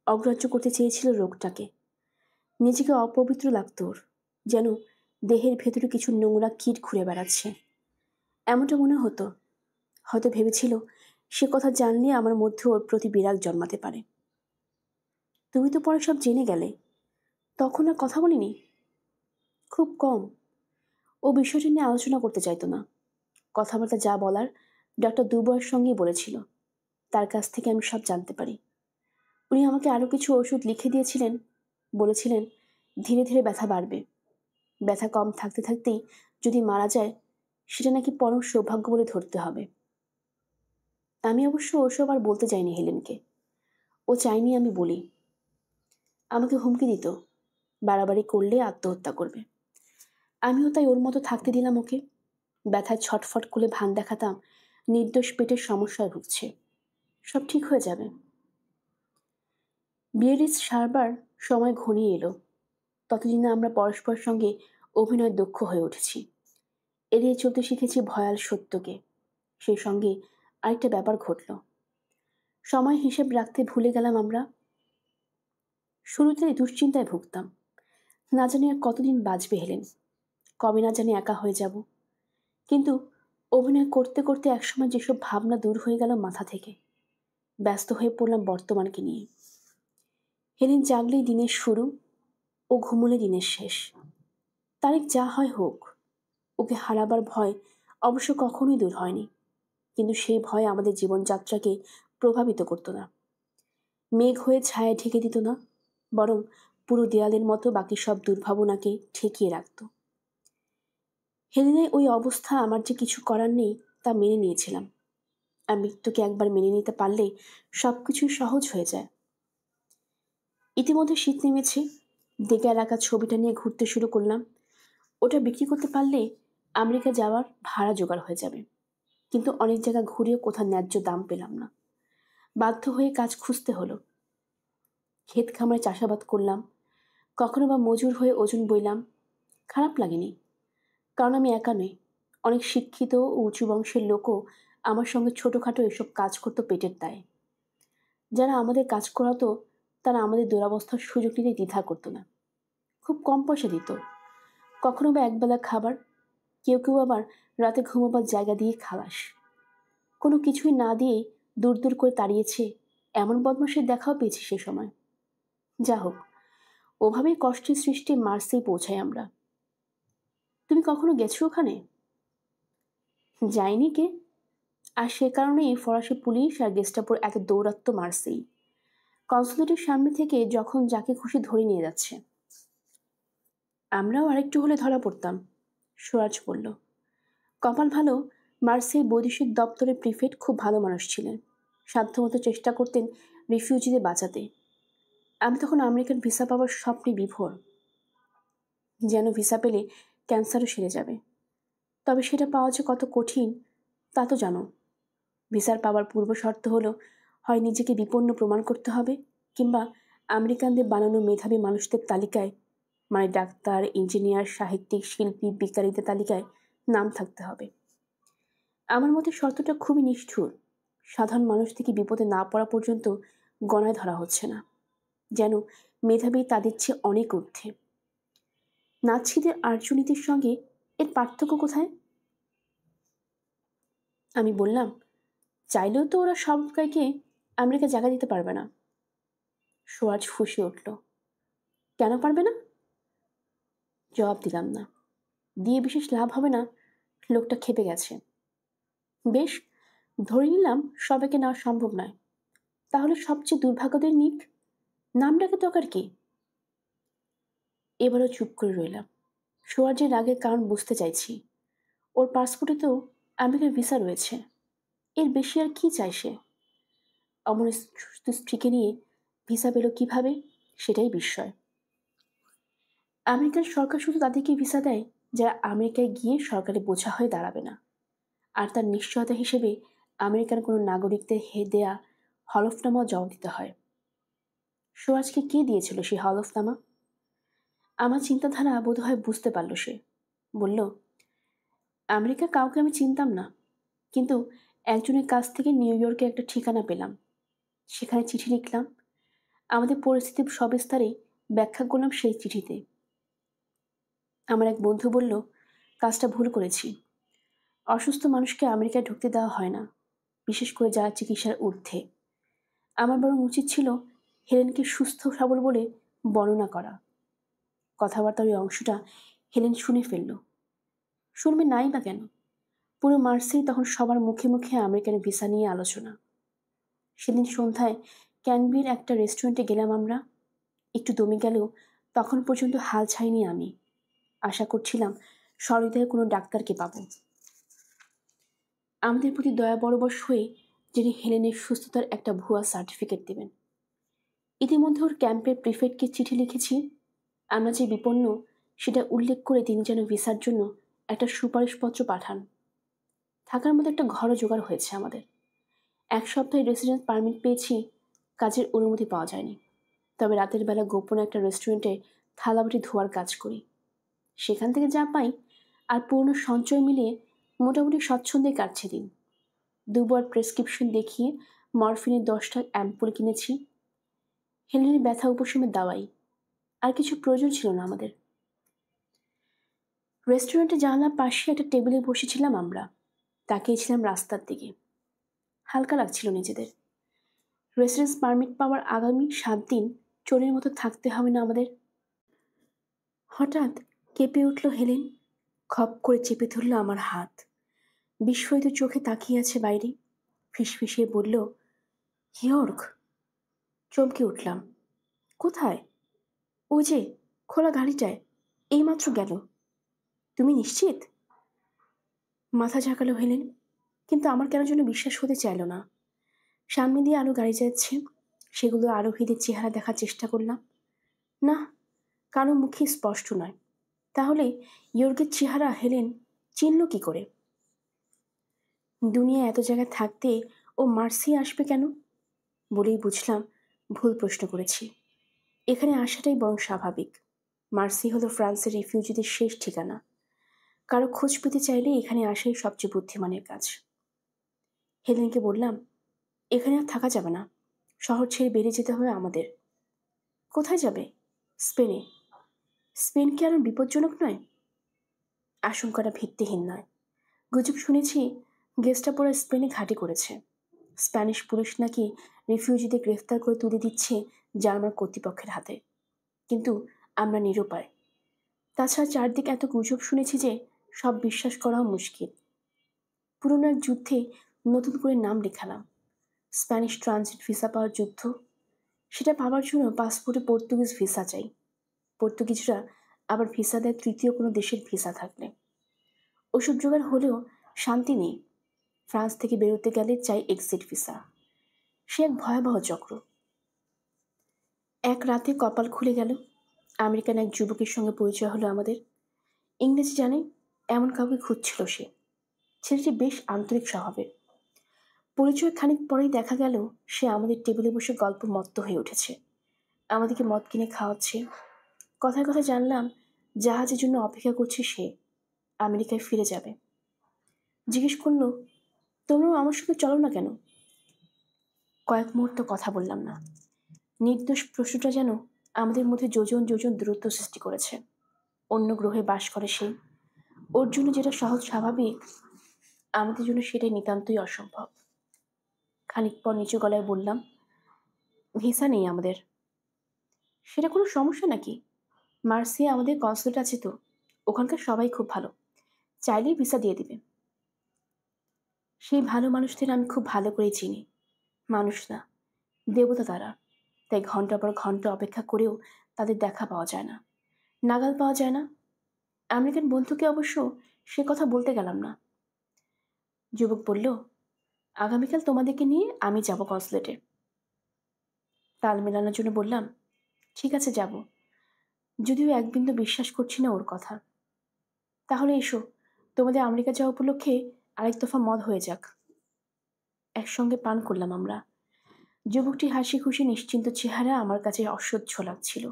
Speaker 1: অগ্রাহ্য করতে চেয়েছিল রোগটাকে। নিজেকে অপবিত্র লাগত ওর, যেন দেহের ভেতরে কিছু নোংরা কীট ঘুরে বেড়াচ্ছে। এমনটা মনে হতো। হয়তো ভেবেছিল সে কথা জানলে আমার মধ্যে ওর প্রতি বিরাগ জন্মাতে পারে। তুমি তো পরে সব জেনে গেলে, তখন আর কথা বলিনি। খুব কম। ও বিষয়টা নিয়ে আলোচনা করতে চাইতো না। কথাবার্তা যা বলার ডক্টর দুবয়ের সঙ্গেই বলেছিল। তার কাছ থেকে আমি সব জানতে পারি। উনি আমাকে আরও কিছু ওষুধ লিখে দিয়েছিলেন। বলেছিলেন ধীরে ধীরে ব্যথা বাড়বে, ব্যথা কম থাকতে থাকতেই যদি মারা যায় সেটা নাকি পরম সৌভাগ্য বলে ধরতে হবে। আমি অবশ্য ওসব আর বলতে চাইনি হেলেনকে। ও চাইনি আমি বলি। আমাকে হুমকি দিত, বাড়াবাড়ি করলে আত্মহত্যা করবে। আমিও তাই ওর মতো থাকতে দিলাম ওকে। ব্যথায় ছটফট করে ভান দেখাতাম নির্দোষ পেটের সমস্যায় ভুগছে, সব ঠিক হয়ে যাবে। বিয়ের সারবার সময় ঘনিয়ে এলো। ততদিনে আমরা পরস্পরের সঙ্গে অভিনয় দক্ষ হয়ে উঠেছি। এড়িয়ে চলতে শিখেছি ভয়াল সত্যকে। সেই সঙ্গে আরেকটা ব্যাপার ঘটল। সময় হিসেব রাখতে ভুলে গেলাম আমরা। শুরুতে দুশ্চিন্তায় ভুগতাম, না জানি আর কতদিন বাঁচবে হেলেন, কবে না জানি একা হয়ে যাব। কিন্তু অভিনয় করতে করতে একসময় যেসব ভাবনা দূর হয়ে গেল মাথা থেকে, ব্যস্ত হয়ে পড়লাম বর্তমানকে নিয়ে। হেলেন জাগলেই দিনের শুরু, ও ঘুমোলে দিনের শেষ। তারিখ যা হয় হোক, ওকে হারাবার ভয় অবশ্য কখনোই দূর হয়নি। কিন্তু সেই ভয় আমাদের জীবনযাত্রাকে প্রভাবিত করত না। মেঘ হয়ে ছায়া ঢেকে দিত না, বরং পুরো দেয়ালের মতো বাকি সব দুর্ভাবনাকে ঠেকিয়ে রাখত। হেলেনের ওই অবস্থা আমার যে কিছু করার নেই তা মেনে নিয়েছিলাম। আর মৃত্যুকে একবার মেনে নিতে পারলে সবকিছুই সহজ হয়ে যায়। ইতিমধ্যে শীত নেমেছে। দেগে রাখা ছবিটা নিয়ে ঘুরতে শুরু করলাম। ওটা বিক্রি করতে পারলে আমেরিকা যাওয়ার ভাড়া জোগাড় হয়ে যাবে। কিন্তু অনেক জায়গা ঘুরেও কোথাও ন্যায্য দাম পেলাম না। বাধ্য হয়ে কাজ খুঁজতে হলো। ক্ষেত খামারে চাষাবাদ করলাম, কখনো বা মজুর হয়ে ওজন বইলাম। খারাপ লাগেনি, কারণ আমি একা নই। অনেক শিক্ষিত ও উঁচু বংশের লোকও আমার সঙ্গে ছোটোখাটো এসব কাজ করতো পেটের দায়ে। যারা আমাদের কাজ করাতো তারা আমাদের দুরবস্থার সুযোগ নিতে দ্বিধা করতো না। খুব কম পয়সা দিত, কখনো বা একবেলা খাবার, কেউ কেউ আবার রাতে ঘুমোবার জায়গা দিয়ে খালাস। কোনো কিছুই না দিয়ে দূর দূর করে তাড়িয়েছে এমন বদমাশের দেখাও পেয়েছি সে সময়। যা হোক, ওভাবেই কষ্টের সৃষ্টি মার্সেই পৌঁছাই আমরা। তুমি কখনো গেছো ওখানে? যায়নি কে? আর সে কারণেই ফরাসি পুলিশ আর গেস্টাপোর এত দৌরাত্ম্য মার্সেই। কনসুলেটের সামনে থেকে যখন যাকে খুশি ধরে নিয়ে যাচ্ছে। আমরাও আরেকটু হলে ধরা পড়তাম, সুরাজ বলল। কপাল ভালো, মার্সেই বৈদেশিক দপ্তরের প্রিফেক্ট খুব ভালো মানুষ ছিলেন। সাধ্যমতো চেষ্টা করতেন রিফিউজিদের বাঁচাতে। আমি তখন আমেরিকান ভিসা পাওয়ার স্বপ্নে বিভোর, যেন ভিসা পেলে ক্যান্সারও সেরে যাবে। তবে সেটা পাওয়া যে কত কঠিন তা তো জানো। ভিসার পাওয়ার পূর্ব শর্ত হলো হয় নিজেকে বিপন্ন প্রমাণ করতে হবে, কিংবা আমেরিকানদের বানানো মেধাবী মানুষদের তালিকায়, মানে ডাক্তার, ইঞ্জিনিয়ার, সাহিত্যিক, শিল্পী, বিজ্ঞানীদের তালিকায় নাম থাকতে হবে। আমার মতে শর্তটা খুবই নিষ্ঠুর। সাধারণ মানুষ থেকে বিপদে না পড়া পর্যন্ত গণায় ধরা হচ্ছে না, যেন মেধাবী তাদের চেয়ে অনেক ঊর্ধ্বে। নাৎসিদের আর্যনীতির সঙ্গে এর পার্থক্য কোথায়? আমি বললাম, চাইলেও তো ওরা সবাইকে আমেরিকা জায়গা দিতে পারবে না। সুরাজ ফুঁসে উঠল। কেন পারবে না? জবাব দিলাম না। দিয়ে বিশেষ লাভ হবে না, লোকটা খেপে গেছে। বেশ, ধরে নিলাম সবাইকে নেওয়া সম্ভব নয়। তাহলে সবচেয়ে দুর্ভাগ্যদের নিক, নাম ডাকে দরকার কি? এবারও চুপ করে রইলাম। সুরাজের রাগের কারণ বুঝতে চাইছি। ওর পাসপোর্টে তো আমেরিকার ভিসা রয়েছে, এর বেশি আর কি চাই সে? অমর স্ত্রীকে নিয়ে ভিসা পেল কিভাবে, সেটাই বিস্ময়। আমেরিকান সরকার শুধু তাদেরকে ভিসা দেয় যারা আমেরিকায় গিয়ে সরকারে বোঝা হয়ে দাঁড়াবে না। আর তার নিশ্চয়তা হিসেবে আমেরিকান কোনো নাগরিকদের দেয়া হলফনামাও জমা দিতে হয়। সুরাজকে কে দিয়েছিল সেই হলফনামা? আমার চিন্তাধারা বোধহয় বুঝতে পারল সে। বলল, আমেরিকা কাউকে আমি চিনতাম না, কিন্তু একজনের কাছ থেকে নিউ ইয়র্কে একটা ঠিকানা পেলাম। সেখানে চিঠি লিখলাম, আমাদের পরিস্থিতি সবিস্তারে ব্যাখ্যা করলাম সেই চিঠিতে। আমার এক বন্ধু বলল, কাজটা ভুল করেছি। অসুস্থ মানুষকে আমেরিকায় ঢুকতে দেওয়া হয় না, বিশেষ করে যারা চিকিৎসার ঊর্ধ্বে। আমার বরং উচিত ছিল হেলেনকে সুস্থ সবল বলে বর্ণনা করা। কথাবার্তার ওই অংশটা হেলেন শুনে ফেলল। শুনবে নাই বা কেন? পুরো মার্সেই তখন সবার মুখে মুখে আমেরিকান ভিসা নিয়ে আলোচনা। সেদিন সন্ধ্যায় ক্যানবির একটা রেস্টুরেন্টে গেলাম আমরা। একটু দমে গেলেও তখন পর্যন্ত হাল ছাইনি আমি। আশা করছিলাম সহৃদয় কোনো ডাক্তারকে পাব, আমাদের প্রতি দয়া বরবশ হয়ে যিনি হেলেনের সুস্থতার একটা ভুয়া সার্টিফিকেট দেবেন। ইতিমধ্যে ওর ক্যাম্পের প্রিফেক্টকে চিঠি লিখেছি। আমরা যে বিপন্ন সেটা উল্লেখ করে তিনি যেন ভিসার জন্য একটা সুপারিশপত্র পাঠান। থাকার মতো একটা ঘরও জোগাড় হয়েছে আমাদের। 1 সপ্তাহে রেসিডেন্স পারমিট পেয়েছি, কাজের অনুমতি পাওয়া যায়নি। তবে রাতের বেলা গোপনে একটা রেস্টুরেন্টে থালাবাটি ধোয়ার কাজ করি। সেখান থেকে যা পাই আর পুরনো সঞ্চয় মিলিয়ে মোটামুটি স্বচ্ছন্দে কাটছে দিন। 2 বার প্রেসক্রিপশন দেখিয়ে মরফিনের 10টা অ্যাম্পুল কিনেছি। হেলেনের ব্যথা উপশমের দাওয়াই। আর কিছু প্রয়োজন ছিল না আমাদের। রেস্টুরেন্টে জানালার পাশে একটা টেবিলে বসেছিলাম আমরা। তাকিয়েছিলাম রাস্তার দিকে। হালকা লাগছিল নিজেদের। রেসিডেন্স পারমিট পাওয়ার আগামী 7 দিন চোরের মতো থাকতে হবে না আমাদের। হঠাৎ কেঁপে উঠল হেলেন। খপ করে চেপে ধরল আমার হাত। বিস্ফোরিত চোখে তাকিয়ে আছে বাইরে। ফিসফিসিয়ে বলল, ইয়র্ক। চমকে উঠলাম। কোথায়? ওই যে খোলা গাড়িটায়, এইমাত্র গেল। তুমি নিশ্চিত? মাথা ঝাঁকালো হেলেন, কিন্তু আমার কেন যেন বিশ্বাস হতে চাইল না। সামনে দিয়ে আরো গাড়ি যাচ্ছে, সেগুলো আরোহীদের চেহারা দেখার চেষ্টা করলাম। না, কারো মুখে স্পষ্ট নয়। তাহলে ইয়র্কের চেহারা হেলেন চিনল কি করে? দুনিয়া এত জায়গায় থাকতে ও মার্সি আসবে কেন? বলেই বুঝলাম ভুল প্রশ্ন করেছি। এখানে আসাটাই বরং স্বাভাবিক। মার্সি হলো ফ্রান্সের রিফিউজিদের শেষ ঠিকানা। কারো খোঁজ পেতে চাইলে এখানে আসাই সবচেয়ে বুদ্ধিমানের কাজ। হেলেনকে বললাম, এখানে আর থাকা যাবে না, শহর ছেড়ে বেরিয়ে যেতে হবে আমাদের। কোথায় যাবে? স্পেনে। স্পেন কি আরো বিপজ্জনক নয়? আশঙ্কাটা ভিত্তিহীন নয়। গুজব শুনেছি গেস্টাপোরা স্পেনে ঘাঁটি করেছে। স্প্যানিশ পুলিশ নাকি রিফিউজিদের গ্রেফতার করে তুলে দিচ্ছে জার্মান কর্তৃপক্ষের হাতে। কিন্তু আমরা নিরুপায়। তাছাড়া চারদিকে এত গুজব শুনেছি যে সব বিশ্বাস করাও মুশকিল। পুরনো এক যুদ্ধে নতুন করে নাম লেখালাম, স্প্যানিশ ট্রানজিট ভিসা পাওয়ার যুদ্ধ। সেটা পাওয়ার জন্য পাসপোর্টে পর্তুগিজ ভিসা চাই। পর্তুগিজরা আবার ভিসা দেয় তৃতীয় কোনো দেশের ভিসা থাকলে। ওসব জোগাড় হলেও শান্তি নেই। ফ্রান্স থেকে বেরোতে গেলে চাই এক্সিট ভিসা। সে এক ভয়াবহ চক্র। এক রাতে কপাল খুলে গেল। আমেরিকান এক যুবকের সঙ্গে পরিচয় হলো আমাদের। ইংরেজি জানে এমন কাউকে খুঁজছিল সে। ছেলেটি বেশ আন্তরিক স্বভাবের। পরিচয় খানিক পরেই দেখা গেল সে আমাদের টেবিলে বসে গল্প মত্ত হয়ে উঠেছে। আমাদেরকে মদ কিনে খাওয়াচ্ছে। কথায় কথায় জানলাম জাহাজের জন্য অপেক্ষা করছে সে, আমেরিকায় ফিরে যাবে। জিজ্ঞেস করলো, তোমরাও আমার সঙ্গে চলো না কেন? কয়েক মুহূর্ত কথা বললাম না। নির্দোষ প্রশ্নটা যেন আমাদের মধ্যে যোজন যোজন দূরত্ব সৃষ্টি করেছে। অন্য গ্রহে বাস করে সে। ওর জন্য যেটা সহজ স্বাভাবিক, আমাদের জন্য সেটাই নিতান্তই অসম্ভব। খানিক পর নিচু গলায় বললাম, ভিসা নেই আমাদের। সেটা কোনো সমস্যা নাকি? মার্সিয়া আমাদের কনসুলেট আছে তো, ওখানকার সবাই খুব ভালো, চাইলেই ভিসা দিয়ে দিবে। সেই ভালো মানুষদের আমি খুব ভালো করেই চিনি। মানুষ না, দেবতা তারা। তাই ঘন্টা পর ঘন্টা অপেক্ষা করেও তাদের দেখা পাওয়া যায় না, নাগাল পাওয়া যায় না। আমেরিকান বন্ধুকে অবশ্য সে কথা বলতে গেলাম না। যুবক বলল, আগামীকাল তোমাদেরকে নিয়ে আমি যাব কনসুলেটে। তাল মেলানোর জন্য বললাম, ঠিক আছে যাব, যদিও এক বিন্দু বিশ্বাস করছি না ওর কথা। তাহলে এসো, তোমাদের আমেরিকা যাওয়া উপলক্ষে আরেক দফা মদ হয়ে যাক। একসঙ্গে পান করলাম আমরা। যুবকটি হাসি খুশি নিশ্চিন্ত চেহারা আমার কাছে অসহ্য লাগছিল।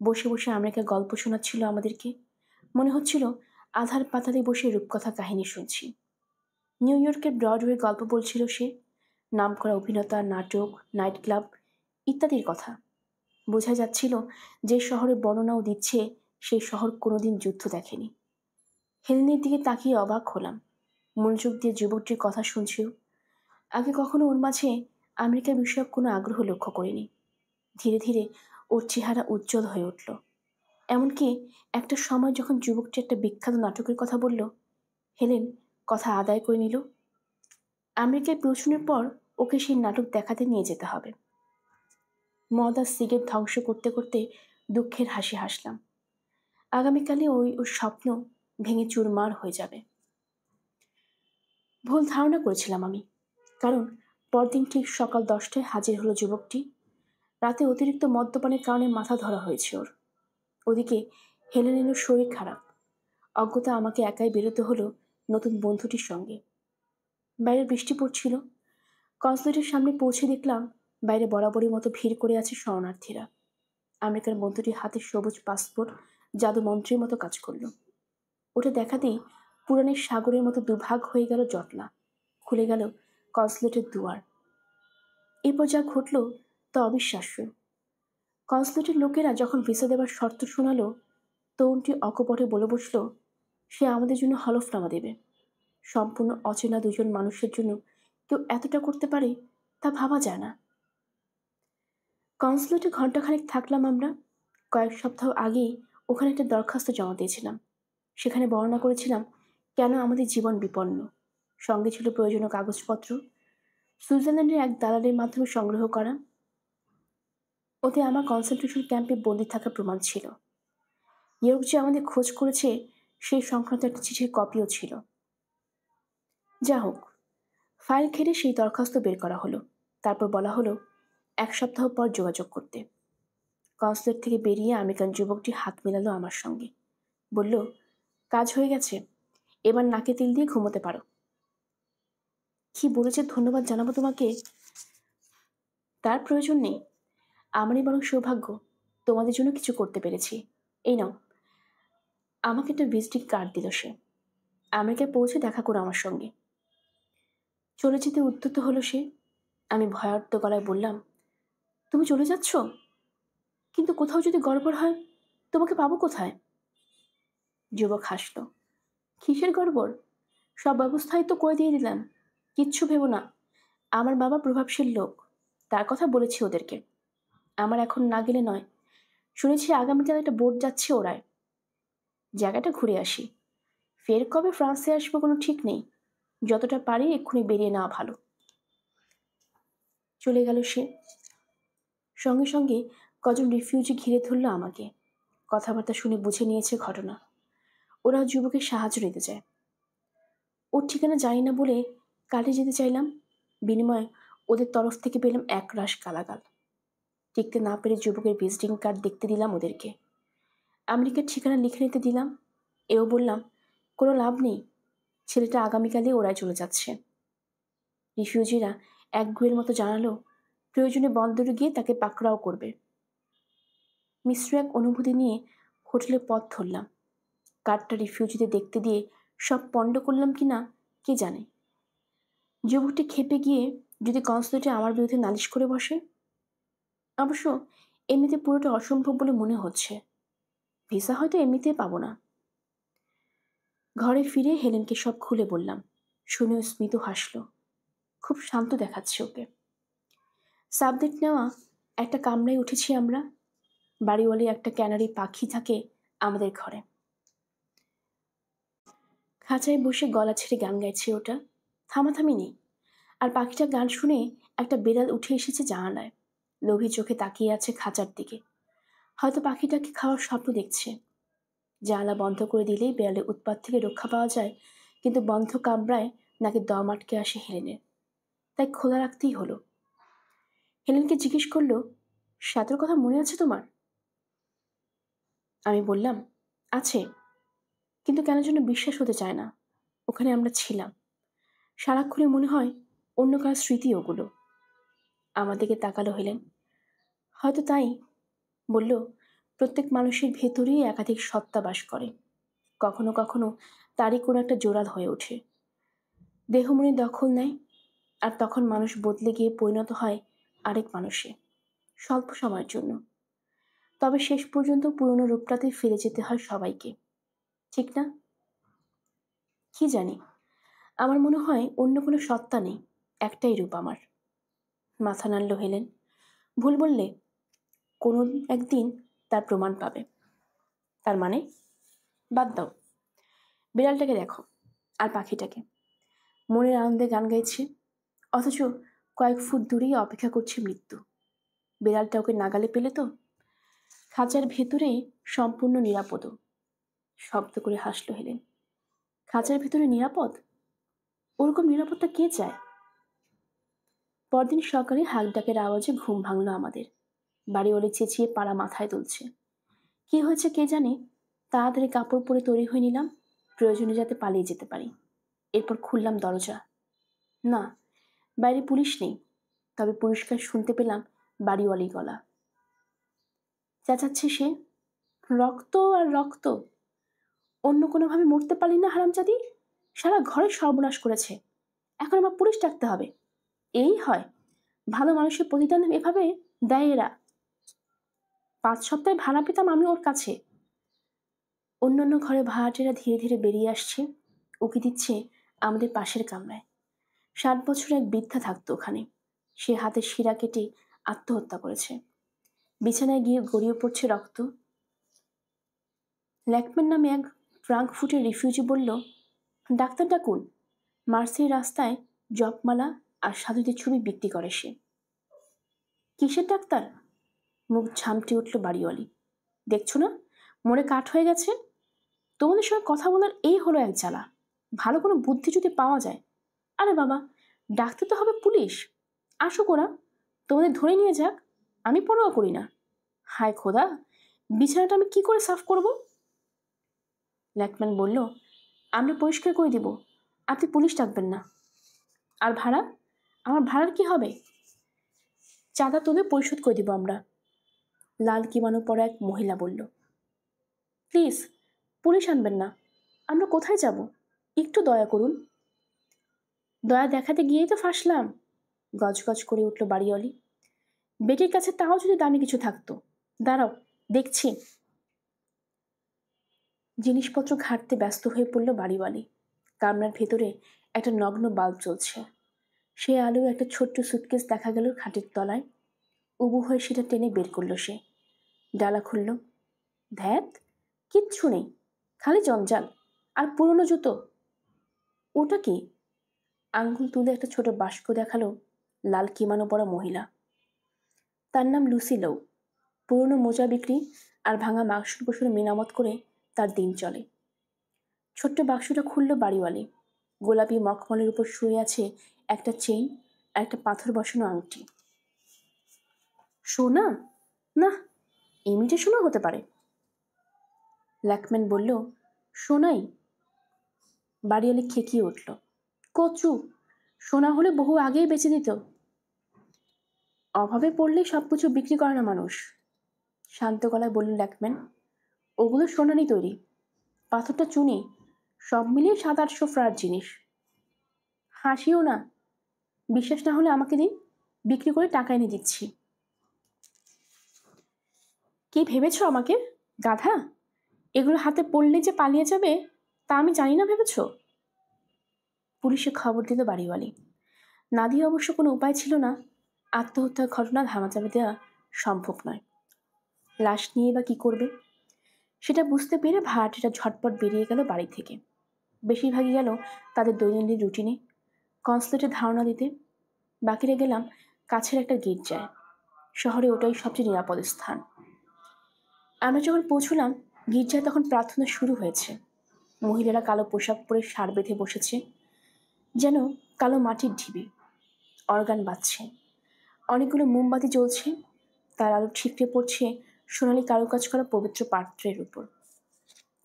Speaker 1: বসে বসে আমেরিকা গল্প শোনাচ্ছিল আমাদেরকে। মনে হচ্ছিল আধার পাতালে বসে রূপকথা কাহিনী শুনছি। নিউ ইয়র্কের ব্রডওয়ে গল্প বলছিল সে। নামকরা অভিনেতা, নাটক, নাইট ক্লাব ইত্যাদির কথা। বোঝা যাচ্ছিল যে শহরের বর্ণনাও দিচ্ছে সেই শহর কোনোদিন যুদ্ধ দেখেনি। হেলেনের দিকে তাকিয়ে অবাক হলাম। মনোযোগ দিয়ে যুবকটির কথা শুনছিও। আগে কখনো ওর মাঝে আমেরিকা বিষয়ক কোনো আগ্রহ লক্ষ্য করিনি। ধীরে ধীরে ওর চেহারা উজ্জ্বল হয়ে উঠল। এমনকি একটা সময় যখন যুবকটি একটা বিখ্যাত নাটকের কথা বলল, হেলেন কথা আদায় করে নিল। আমেরিকায় পৌঁছানোর পর ওকে সেই নাটক দেখাতে নিয়ে যেতে হবে। মদ আর সিগারেট ধ্বংস করতে করতে দুঃখের হাসি হাসলাম। আগামীকালে ওর স্বপ্ন ভেঙে চুরমার হয়ে যাবে। ভুল ধারণা করেছিলাম আমি, কারণ পরদিন ঠিক সকাল 10টায় হাজির হলো যুবকটি। রাতে অতিরিক্ত মদ্যপানের কারণে মাথা ধরা হয়েছে ওর। ওদিকে হেলেনের শরীর খারাপ। অজ্ঞতা আমাকে একাই বেরোতে হলো নতুন বন্ধুটির সঙ্গে। বাইরে বৃষ্টি পড়ছিল। কনসুলেটের সামনে পৌঁছে দেখলাম বাইরে বরাবরের মতো ভিড় করে আছে শরণার্থীরা। আমেরিকার বন্ধুটির হাতে সবুজ পাসপোর্ট জাদু মন্ত্রের মতো কাজ করলো। ওটা দেখাতেই পুরাণের সাগরের মতো দুভাগ হয়ে গেল জটলা। খুলে গেল কনসুলেটের দুয়ার। এরপর যা ঘটল তা অবিশ্বাস্য। কনসুলেটের লোকেরা যখন ভিসা দেওয়ার শর্ত শোনালো, তরুণটি অকপটে বলে বসল সে আমাদের জন্য হলফনামা দেবে। সম্পূর্ণ অচেনা দুজন মানুষের জন্য কেউ এতটা করতে পারে তা ভাবা যায় না। কনসুলেটে ঘণ্টাখানেক থাকলাম আমরা। কয়েক সপ্তাহ আগেই ওখানে একটা দরখাস্ত জমা দিয়েছিলাম। সেখানে বর্ণনা করেছিলাম কেন আমাদের জীবন বিপন্ন। সঙ্গে ছিল প্রয়োজনীয় কাগজপত্র, সুইজারল্যান্ডের এক দালালের মাধ্যমে সংগ্রহ করা। ওতে আমার কনসেন্ট্রেশন ক্যাম্পে বন্দী থাকার প্রমাণ ছিল। ইউরোপ যে আমাদের খোঁজ করেছে সেই সংক্রান্ত একটা চিঠির কপিও ছিল। যা হোক, ফাইল ঘেটে সেই দরখাস্ত বের করা হলো। তারপর বলা হলো 1 সপ্তাহ পর যোগাযোগ করতে। কনসুলেট থেকে বেরিয়ে আমেরিকান যুবকটি হাত মেলালো আমার সঙ্গে। বলল, কাজ হয়ে গেছে, এবার নাকে তেল দিয়ে ঘুমোতে পারো। কি বলেছে ধন্যবাদ জানাবো তোমাকে তার প্রয়োজন নেই। আমারই বরং সৌভাগ্য তোমাদের জন্য কিছু করতে পেরেছি। এই নাও। আমাকে একটা ভিজিটিং কার্ড দিল সে। আমেরিকায় পৌঁছে দেখা করো আমার সঙ্গে। চলে যেতে উদ্যত হলো সে। আমি ভয়ার্ত গলায় বললাম, তুমি চলে যাচ্ছ? কিন্তু কোথাও যদি গড়বড় হয় তোমাকে পাবো কোথায়? যুবক হাসল। কিসের গড়বড়? সব ব্যবস্থাই তো করে দিয়ে দিলাম। কিচ্ছু ভেবো না। আমার বাবা প্রভাবশীল লোক, তার কথা বলেছি ওদেরকে। আমার এখন না গেলে নয়। শুনেছি আগামীকাল একটা বোট যাচ্ছে ওরায়। জায়গাটা ঘুরে আসি। ফের কবে ফ্রান্সে আসবো কোনো ঠিক নেই। যতটা পারি এক্ষুনি বেরিয়ে নেওয়া ভালো। চলে গেল সে। সঙ্গে সঙ্গে কজন রিফিউজি ঘিরে ধরল আমাকে। কথাবার্তা শুনে বুঝে নিয়েছে ঘটনা। ওরা যুবকের সাহায্য নিতে চায়। ওর ঠিকানা জানি না বলে কাটে যেতে চাইলাম। বিনিময়ে ওদের তরফ থেকে পেলাম একরাশ গালাগাল। টিকতে না পেরে যুবকের ভিজিটিং কার্ড দেখতে দিলাম ওদেরকে। আমেরিকার ঠিকানা লিখে নিতে দিলাম। এও বললাম, কোনো লাভ নেই, ছেলেটা আগামীকালে ওরাই চলে যাচ্ছে। রিফিউজিরা একগুয়ের মতো জানালো প্রয়োজনে বন্দরে গিয়ে তাকে পাকড়াও করবে। মিশ্র এক অনুভূতি নিয়ে হোটেলে পথ ধরলাম। কার্ডটা রিফিউজিদের দেখতে দিয়ে সব পণ্ড করলাম কি না কে জানে। যুবকটি খেপে গিয়ে যদি কনসুলেটে আমার বিরুদ্ধে নালিশ করে বসে। অবশ্য এমনিতে পুরোটা অসম্ভব বলে মনে হচ্ছে। ভিসা হয়তো এমনিতে পাবো না। ঘরে ফিরে হেলেনকে সব খুলে বললাম। শুনেও স্মিত হাসল। খুব শান্ত দেখাচ্ছে ওকে। সাবজেক্ট নেওয়া একটা কামরায় উঠেছি আমরা। বাড়িওয়ালি একটা ক্যানারি পাখি থাকে আমাদের ঘরে। খাঁচায় বসে গলা ছেড়ে গান গাইছে ওটা। থামাথামি নেই। আর পাখিটা গান শুনে একটা বেড়াল উঠে এসেছে জানালায়। লোভী চোখে তাকিয়ে আছে খাঁচার দিকে। হয়তো পাখিটাকে খাওয়ার স্বপ্ন দেখছে। জানালা বন্ধ করে দিলেই বেড়ালের উৎপাত থেকে রক্ষা পাওয়া যায়, কিন্তু বন্ধ কামরায় নাকি দম আটকে আসে হেলেনের। তাই খোলা রাখতেই হলো। হেলেনকে জিজ্ঞেস করলো, সাঁতার কথা মনে আছে তোমার? আমি বললাম, আছে, কিন্তু কেন যেন বিশ্বাস হতে চায় না। ওখানে আমরা ছিলাম। সারাক্ষণে মনে হয় অন্য কার স্মৃতি ওগুলো। আমার দিকে তাকালো হেলেন। হয়তো তাই। বলল, প্রত্যেক মানুষের ভেতরেই একাধিক সত্তা বাস করে। কখনো কখনো তারই কোনো একটা জোড়াল হয়ে ওঠে। দেহ মনে দখল নেয়। আর তখন মানুষ বদলে গিয়ে পরিণত হয় আরেক মানুষে, স্বল্প সময়ের জন্য। তবে শেষ পর্যন্ত পুরনো রূপটাতে ফিরে যেতে হয় সবাইকে, ঠিক না? কি জানি, আমার মনে হয় অন্য কোনো সত্তা নেই, একটাই রূপ আমার। মাথা নাড়ল হেলেন। ভুল বললে কোনো একদিন তার প্রমাণ পাবে। তার মানে? বাদ দাও, বিড়ালটাকে দেখো আর পাখিটাকে, মনের আনন্দে গান গাইছে, অথচ কয়েক ফুট দূরেই অপেক্ষা করছে মৃত্যু। বিড়ালটা ওকে নাগালে পেলে তো খাঁচার ভেতরে সম্পূর্ণ নিরাপদ। শব্দ করে হাসল হেলেন। খাঁচার ভেতরে নিরাপদ? ওরকম নিরাপত্তা কে চায়? পরদিন সকালে হাঁক ডাকের আওয়াজে ঘুম ভাঙল আমাদের। বাড়িওয়ালি চেঁচিয়ে পাড়া মাথায় তুলছে। কি হয়েছে কে জানে, তাড়াতাড়ি কাপড় পরে তৈরি হয়ে নিলাম, প্রয়োজনে যাতে পালিয়ে যেতে পারি। এরপর খুললাম দরজা। না, বাইরে পুলিশ নেই, তবে পরিষ্কার শুনতে পেলাম বাড়িওয়ালি গলা। চেঁচাচ্ছে সে, রক্ত আর রক্ত। অন্য কোনোভাবে মরতে পারলি না হারামজাদি? সারা ঘরে সর্বনাশ করেছে, এখন আমার পুলিশ ডাকতে হবে? এই হয় ভালো মানুষের প্রতিদান এভাবে দেয় এরা? 5 সপ্তাহে ভাড়া পেতাম আমি ওর কাছে। অন্যান্য ঘরে ভাড়াটেরা ধীরে ধীরে বেরিয়ে আসছে, উকি দিচ্ছে আমাদের পাশের কামরায়। 60 বছর এক বৃদ্ধা থাকতো ওখানে। সে হাতে শিরা কেটে আত্মহত্যা করেছে। বিছানায় গিয়ে গড়িয়ে পড়ছে রক্ত। ল্যাকম্যান নামে এক ফ্রাঙ্কফুটের রিফিউজি বলল, ডাক্তার ডাকুন। মার্সের রাস্তায় জপমালা আর সাধুদের ছবি বিক্রি করে সে। কিসের ডাক্তার? মুখ ঝামটে উঠল বাড়িওয়ালি। দেখছো না, মরে কাঠ হয়ে গেছে। তোমাদের সঙ্গে কথা বলার এই হলো এক জ্বালা। ভালো কোনো বুদ্ধি যদি পাওয়া যায়। আরে বাবা, ডাক্তার তো হবে পুলিশ। আসুক ওরা, তোমাদের ধরে নিয়ে যাক, আমি পরোয়া করি না। হায় খোদা, বিছানাটা আমি কি করে সাফ করব? ল্যাকম্যান বলল, আমরা পরিষ্কার করে দিব, আপনি পুলিশ ডাকবেন না। আর ভাড়া? আমার ভাড়ার কি হবে? চাঁদা তুলে পরিশোধ করে দিব আমরা। লাল কিমানো পরা এক মহিলা বলল। প্লিজ, পুলিশ আনবেন না, আমরা কোথায় যাব? একটু দয়া করুন। দয়া দেখাতে গিয়েই তো ফাঁসলাম, গজগজ করে উঠল বাড়িওয়ালি। বেটির কাছে তাও যদি দামি কিছু থাকতো। দাঁড়াও, দেখছি। জিনিসপত্র ঘাঁটতে ব্যস্ত হয়ে পড়ল বাড়িওয়ালি। কামরার ভেতরে একটা নগ্ন বাল্ব জ্বলছে। সে আলো একটা ছোট্ট সুটকেস দেখা গেল খাটের তলায়। উবু হয়ে সেটা টেনে বের করলো সে। ডালা খুলল। ধ্যাত, কিচ্ছু নেই, খালি জঞ্জাল আর পুরনো জুতো। ওটা কি? আঙ্গুল তুলে একটা ছোট বাস্ক দেখালো লাল কিমানো পরা মহিলা। তার নাম লুসি লৌ। পুরনো মোজা বিক্রি আর ভাঙা বাক্সর বসে মেরামত করে তার দিন চলে। ছোট্ট বাক্সটা খুলল বাড়িওয়ালি। গোলাপি মখমলের উপর শুয়ে আছে একটা চেইন আর একটা পাথর বসানো আংটি। সোনা? না, ইমিটেশনও হতে পারে। ল্যাকম্যান বলল, সোনাই? বাড়িওয়ালি খেকিয়ে উঠল। কচু, সোনা হলে বহু আগেই বেঁচে দিত। অভাবে পড়লেই সব কিছু বিক্রি করে না মানুষ, শান্ত গলায় বলল ল্যাকম্যান। ওগুলো সোনারই তৈরি, পাথরটা চুনি, সব মিলিয়ে 700-800 ফ্রার জিনিস। হাসিও না, বিশ্বাস না হলে আমাকে দিন, বিক্রি করে টাকা এনে দিচ্ছি। কি ভেবেছ আমাকে, গাধা? এগুলো হাতে পড়লে যে পালিয়ে যাবে তা আমি জানি না ভেবেছ? পুলিশে খবর দিল বাড়িওয়ালি। না দিয়ে অবশ্য কোনো উপায় ছিল না, আত্মহত্যার ঘটনা ধামাচাপা দেওয়া সম্ভব নয়। লাশ নিয়ে বা কি করবে সেটা বুঝতে পেরে ভাড়াটেরা ঝটপট বেরিয়ে গেল বাড়ি থেকে। বেশিরভাগই গেল তাদের দৈনন্দিন রুটিনে কনসুলেটে ধারণা দিতে। বাকিরা গেলাম কাছের একটা গির্জায়। শহরে ওটাই সবচেয়ে নিরাপদ স্থান। আমরা যখন পৌঁছলাম গির্জায় তখন প্রার্থনা শুরু হয়েছে। মহিলারা কালো পোশাক পরে সার বেঁধে বসেছে, যেন কালো মাটির ঢিবি। অর্গান বাজছে, অনেকগুলো মোমবাতি জ্বলছে, তার আলো ঠিকরে পড়ছে সোনালি কারুকাজ করা পবিত্র পাত্রের উপর।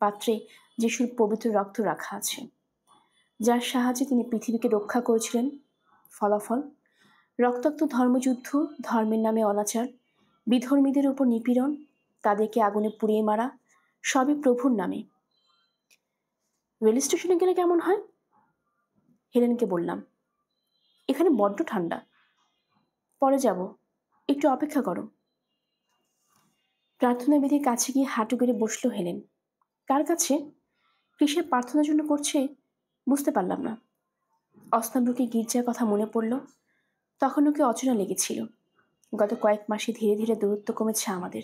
Speaker 1: পাত্রে যিশুর পবিত্র রক্ত রাখা আছে, যার সাহায্যে তিনি পৃথিবীকে রক্ষা করেছিলেন। ফলাফল, রক্তাক্ত ধর্মযুদ্ধ, ধর্মের নামে অনাচার, বিধর্মীদের উপর নিপীড়ন, তাদেরকে আগুনে পুড়িয়ে মারা, সবই প্রভুর নামে। রেল স্টেশনে গেলে কেমন হয়? হেলেনকে বললাম। এখানে বড্ড ঠান্ডা। পরে যাব, একটু অপেক্ষা করো। প্রার্থনা বিধির কাছে গিয়ে হাঁটু গেড়ে বসলো হেলেন। কার কাছে? কিসের প্রার্থনার জন্য করছে বুঝতে পারলাম না। অস্তাম্বরকে গির্জার কথা মনে পড়ল। তখন ওকে অচেনা লেগেছিল। গত কয়েক মাসে ধীরে ধীরে দূরত্ব কমেছে আমাদের,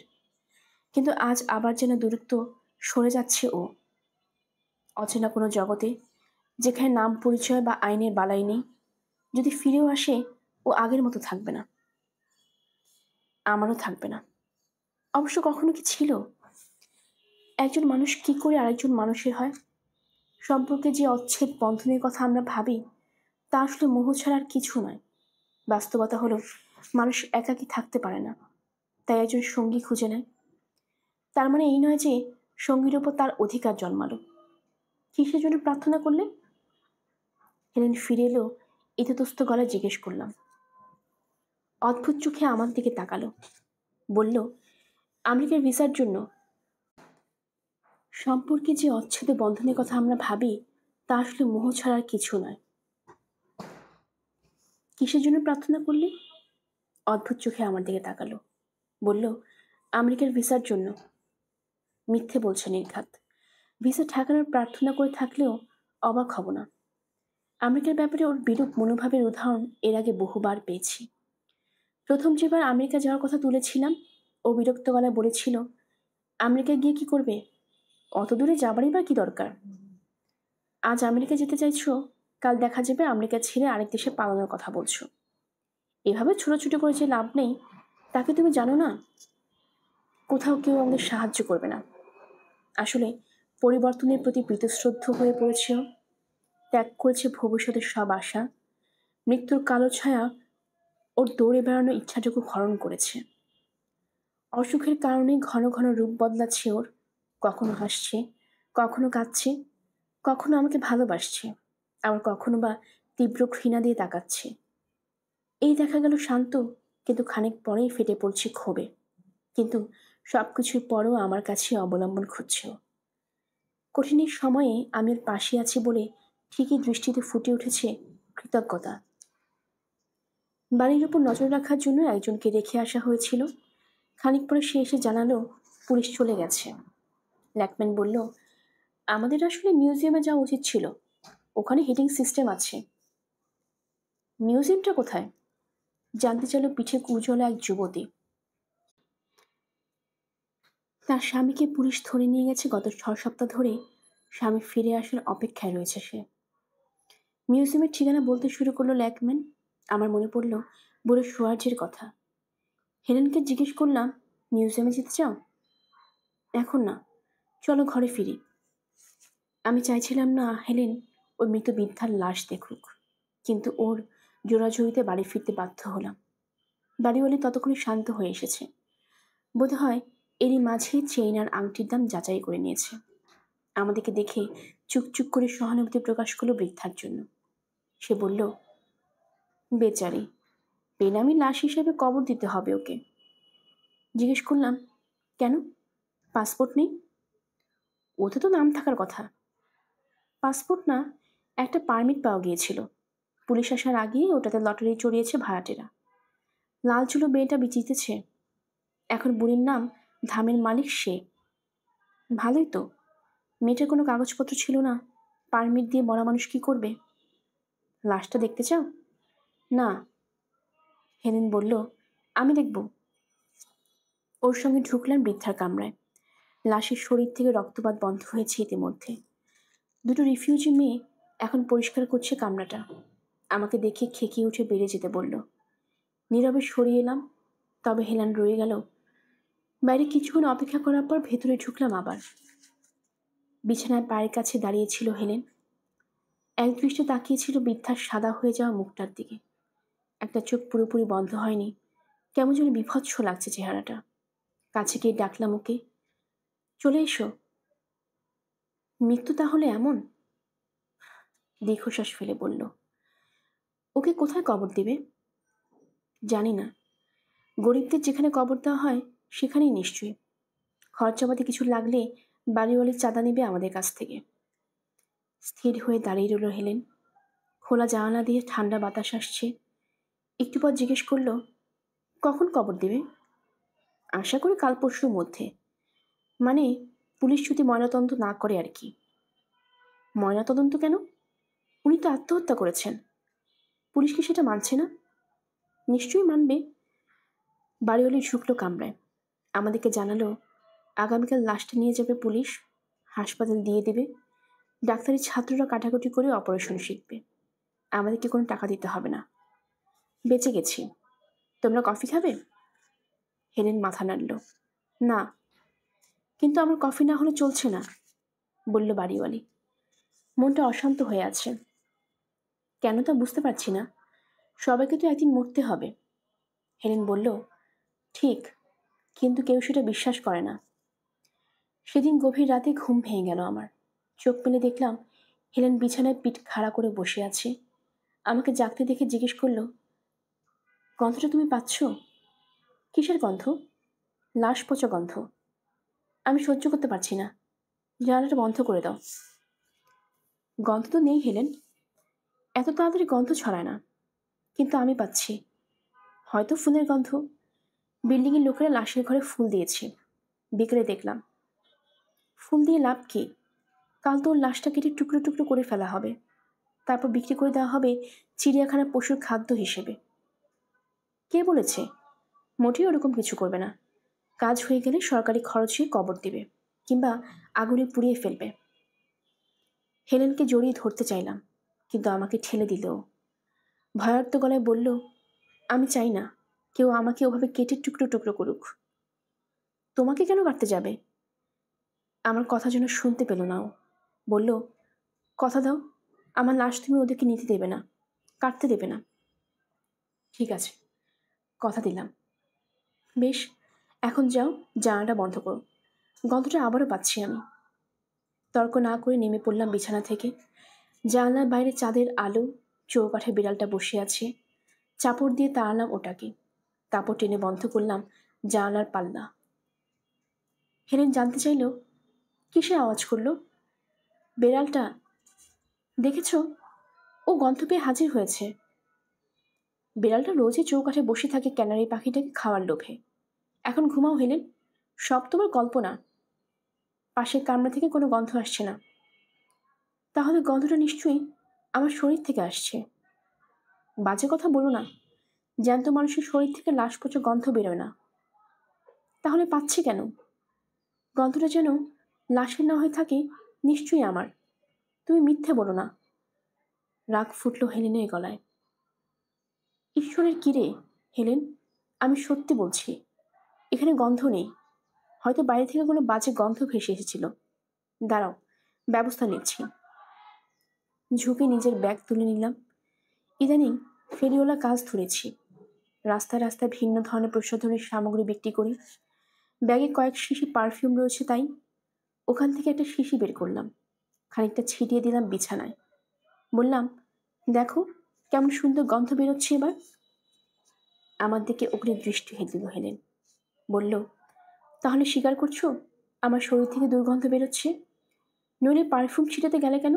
Speaker 1: কিন্তু আজ আবার যেন দূরত্ব সরে যাচ্ছে। ও অচেনা কোনো জগতে, যেখানে নাম পরিচয় বা আইনের বালাই নেই। যদি ফিরেও আসে, ও আগের মতো থাকবে না, আমারও থাকবে না। অবশ্য কখনো কি ছিল? একজন মানুষ কি করে আরেকজন মানুষের হয়? সম্পর্কে যে অচ্ছেদ বন্ধনের কথা আমরা ভাবি, তা আসলে মোহ ছাড়া আর কিছু নয়। বাস্তবতা হলো, মানুষ একাকী থাকতে পারে না, তাই একজন সঙ্গী খুঁজে নেয়। তার মানে এই নয় যে সঙ্গীর ওপর তার অধিকার জন্মালো। কিসের জন্য প্রার্থনা করলে? হেলেন ফিরে এলো ইতস্তত গলায় জিজ্ঞেস করলাম। অদ্ভুত চোখে আমার দিকে তাকালো, বলল, আমেরিকার ভিসার জন্য। সম্পর্কে যে অচ্ছেদ বন্ধনের কথা আমরা ভাবি, তা আসলে মোহ ছাড়া আর কিছু নয়। কিসের জন্য প্রার্থনা করলে? অদ্ভুত চোখে আমার দিকে তাকালো, বলল, আমেরিকার ভিসার জন্য। মিথ্যে বলছে নির্ঘাত। ভিসা ঠেকানোর প্রার্থনা করে থাকলেও অবাক হব না। আমেরিকার ব্যাপারে ওর বিরূপ মনোভাবের উদাহরণ এর আগে বহুবার পেয়েছি। প্রথম যেবার আমেরিকা যাওয়ার কথা তুলেছিলাম, ও বিরক্ত গলায় বলেছিল, আমেরিকায় গিয়ে কি করবে? অত দূরে যাবারই বা কি দরকার? আজ আমেরিকা যেতে চাইছো, কাল দেখা যাবে আমেরিকা ছেড়ে আরেক দেশে পালানোর কথা বলছো। এভাবে ছোটাছুটি করে যে লাভ নেই, তাকে তুমি জানো না? কোথাও কেউ আমাদের সাহায্য করবে না। আসলে পরিবর্তনের প্রতি বীতশ্রদ্ধ হয়ে পড়েছে। ত্যাগ করেছে ভবিষ্যতের সব আশা। মৃত্যুর কালো ছায়া ওর দৌড়ে বেড়ানোর ইচ্ছাটুকু হরণ করেছে। অসুখের কারণে ঘন ঘন রূপ বদলাচ্ছে ওর। কখনো হাসছে, কখনো কাঁদছে, কখনো আমাকে ভালোবাসছে, আবার কখনো বা তীব্র ঘৃণা দিয়ে তাকাচ্ছে। এই দেখা গেল শান্ত, কিন্তু খানিক পরেই ফেটে পড়ছে ক্ষোভে। কিন্তু সবকিছুর পরও আমার কাছে অবলম্বন খুঁজছে। কঠিনের সময়ে আমি ওর পাশে আছি বলে ঠিকই দৃষ্টিতে ফুটে উঠেছে কৃতজ্ঞতা। বাড়ির উপর নজর রাখার জন্য একজনকে রেখে আসা হয়েছিল। খানিক পরে সে এসে জানালো, পুলিশ চলে গেছে। ল্যাকম্যান বলল, আমাদের আসলে মিউজিয়ামে যাওয়া উচিত ছিল, ওখানে হিটিং সিস্টেম আছে। মিউজিয়ামটা কোথায়? জানতে চাইল পিঠে কুজলে এক যুবতী। তার স্বামীকে পুলিশ ধরে নিয়ে গেছে গত 6 সপ্তাহ ধরে। স্বামী ফিরে আসার অপেক্ষায় রয়েছে সে। মিউজিয়ামের ঠিকানা বলতে শুরু করলো ল্যাকম্যান। আমার মনে পড়ল বুড়ো সোয়ার্জের কথা। হেলেনকে জিজ্ঞেস করলাম, মিউজিয়ামে যেতে চাও? এখন না, চলো ঘরে ফিরি। আমি চাইছিলাম না হেলেন ওই মৃত বৃদ্ধার লাশ দেখুক, কিন্তু ওর জোরাজুরিতে বাড়ি ফিরতে বাধ্য হলাম। বাড়িওয়ালি ততক্ষণে শান্ত হয়ে এসেছে। বোধহয় এরই মাঝে চেইন আর আংটির দাম যাচাই করে নিয়েছে। আমাদেরকে দেখে চুপচুপ করে সহানুভূতি প্রকাশ করলো বৃদ্ধার জন্য। সে বলল, বেচারি, বেনামি লাশ হিসেবে কবর দিতে হবে ওকে। জিজ্ঞেস করলাম, কেন? পাসপোর্ট নেই? ওতে তো নাম থাকার কথা। পাসপোর্ট না, একটা পারমিট পাওয়া গিয়েছিল। পুলিশ আসার আগেই ওটাতে লটারি চড়িয়েছে ভাড়াটেরা। লাল চুলো মেয়েটা বিচিতেছে। এখন বুড়ির নাম ধামের মালিক সে। ভালোই তো, মেয়েটার কোনো কাগজপত্র ছিল না, পারমিট দিয়ে মরা মানুষ কি করবে? লাশটা দেখতে চাও? না। হেলেন বলল, আমি দেখব। ওর সঙ্গে ঢুকলাম বৃদ্ধার কামরায়। লাশের শরীর থেকে রক্তপাত বন্ধ হয়েছে ইতিমধ্যে। দুটো রিফিউজি মেয়ে এখন পরিষ্কার করছে কামরাটা। আমাকে দেখে খেকিয়ে উঠে বেড়ে যেতে বলল। নীরবে সরিয়ে এলাম, তবে হেলান রয়ে গেল। বাইরে কিছুক্ষণ অপেক্ষা করার পর ভেতরে ঢুকলাম আবার। বিছানায় পায়ের কাছে দাঁড়িয়েছিল হেলেন। এক দৃষ্টে তাকিয়েছিল বৃদ্ধার সাদা হয়ে যাওয়া মুখটার দিকে। একটা চোখ পুরোপুরি বন্ধ হয়নি, কেমন যেন বিভৎস লাগছে চেহারাটা। কাছে গিয়ে ডাকলাম ওকে, চলে এসো। মৃত্যু তাহলে এমন? দীর্ঘশ্বাস ফেলে বলল, ওকে কোথায় কবর দিবে? জানি না। গরিবদের যেখানে কবর দেওয়া হয় সেখানেই নিশ্চয়ই। খরচাপাতি কিছু লাগলে বাড়িওয়ালির চাঁদা নেবে আমাদের কাছ থেকে। স্থির হয়ে দাঁড়িয়ে রইল হেলেন। খোলা জানালা দিয়ে ঠান্ডা বাতাস আসছে। একটু পর জিজ্ঞেস করলো, কখন কবর দেবে? আশা করি কাল পরশুর মধ্যে। মানে পুলিশ যদি ময়নাতদন্ত না করে আর কি। ময়নাতদন্ত কেন? উনি তো আত্মহত্যা করেছেন। পুলিশ কি সেটা মানছে না? নিশ্চয়ই মানবে। বাড়িওয়ালি ঝুঁকলো কামরায়, আমাদেরকে জানালো আগামীকাল লাশটা নিয়ে যাবে পুলিশ, হাসপাতাল দিয়ে দেবে, ডাক্তারি ছাত্ররা কাটাকুটি করে অপারেশন শিখবে, আমাদেরকে কোনো টাকা দিতে হবে না। বেঁচে গেছি। তোমরা কফি খাবে? হেলেন মাথা নাড়ল। না, কিন্তু আমার কফি না হলে চলছে না, বলল বাড়িওয়ালি। মনটা অশান্ত হয়ে আছে। কেন তা বুঝতে পারছি না। সবাইকে তো একদিন মরতে হবে। হেলেন বলল, ঠিক, কিন্তু কেউ সেটা বিশ্বাস করে না। সেদিন গভীর রাতে ঘুম ভেঙে গেল আমার। চোখ মেলে দেখলাম হেলেন বিছানায় পিঠ খাড়া করে বসে আছে। আমাকে জাগতে দেখে জিজ্ঞেস করলো, গন্ধটা তুমি পাচ্ছ? কিসের গন্ধ? লাশ পচা গন্ধ। আমি সহ্য করতে পারছি না, জানালাটা বন্ধ করে দাও। গন্ধ তো নেই হেলেন, এত তাড়াতাড়ি গন্ধ ছড়ায় না, কিন্তু আমি পাচ্ছি। হয়তো ফুলের গন্ধ। বিল্ডিংয়ের লোকেরা লাশের ঘরে ফুল দিয়েছে, বিকেলে দেখলাম। ফুল দিয়ে লাভ কি? কাল তো ওর লাশটা কেটে টুকরো টুকরো করে ফেলা হবে, তারপর বিক্রি করে দেওয়া হবে চিড়িয়াখানার পশুর খাদ্য হিসেবে। কে বলেছে? মোটেই ওরকম কিছু করবে না। কাজ হয়ে গেলে সরকারি খরচে কবর দিবে, কিংবা আগুনে পুড়িয়ে ফেলবে। হেলেনকে জড়িয়ে ধরতে চাইলাম, কিন্তু আমাকে ঠেলে দিল। ভয়ার্ত গলায় বলল, আমি চাই না কেউ আমাকে ওভাবে কেটে টুকরো টুকরো করুক। তোমাকে কেন কাটতে যাবে? আমার কথা যেন শুনতে পেল না ও। বলল, কথা দাও, আমার লাশ তুমি ওদেরকে নিতে দেবে না, কাটতে দেবে না। ঠিক আছে, কথা দিলাম। বেশ, এখন যাও, জানালাটা বন্ধ করো। গন্ধটা আবারও পাচ্ছি আমি। তর্ক না করে নেমে পড়লাম বিছানা থেকে। জানলার বাইরে চাঁদের আলো, চৌকাঠে বিড়ালটা বসে আছে। চাপড় দিয়ে তাড়ালাম ওটাকে, তারপর টেনে বন্ধ করলাম জানলার পাল্লা। হেলেন জানতে চাইল, কিসে আওয়াজ করলো? বেড়ালটা দেখেছ, ও গন্ধ পেয়ে হাজির হয়েছে। বিড়ালটা রোজই চৌকাঠে বসে থাকে ক্যানারি পাখিটাকে খাওয়ার লোভে। এখন ঘুমাও হেলেন, সব তোমার কল্পনা। পাশের কামরা থেকে কোনো গন্ধ আসছে না। তাহলে গন্ধটা নিশ্চয়ই আমার শরীর থেকে আসছে। বাজে কথা বলো না, জ্যান্ত মানুষের শরীর থেকে লাশ পচা গন্ধ বেরোয় না। তাহলে পাচ্ছি কেন? গন্ধটা যেন লাশের না হয়ে থাকে, নিশ্চয়ই আমার। তুমি মিথ্যে বলো না। রাগ ফুটল হেলেনের গলায়। ঈশ্বরের কিরে হেলেন, আমি সত্যি বলছি, এখানে গন্ধ নেই। হয়তো বাইরে থেকে কোনো বাজে গন্ধ ভেসে এসেছিল। দাঁড়াও, ব্যবস্থা নিচ্ছি। ঝুঁকে নিজের ব্যাগ তুলে নিলাম। ইদানিং ফেরিওয়ালা কাজ ধরেছি। রাস্তায় রাস্তায় ভিন্ন ধরনের প্রসাধনের সামগ্রী বিক্রি করি। ব্যাগে কয়েক শিশি পারফিউম রয়েছে, তাই ওখান থেকে একটা শিশি বের করলাম, খানিকটা ছিটিয়ে দিলাম বিছানায়। বললাম, দেখো কেমন সুন্দর গন্ধ বেরোচ্ছে এবার। আমার দিকে অগ্নি দৃষ্টি দিল হেলেন। বলল, তাহলে স্বীকার করছো আমার শরীর থেকে দুর্গন্ধ বেরোচ্ছে? নইলে পারফিউম ছিটাতে গেলে কেন?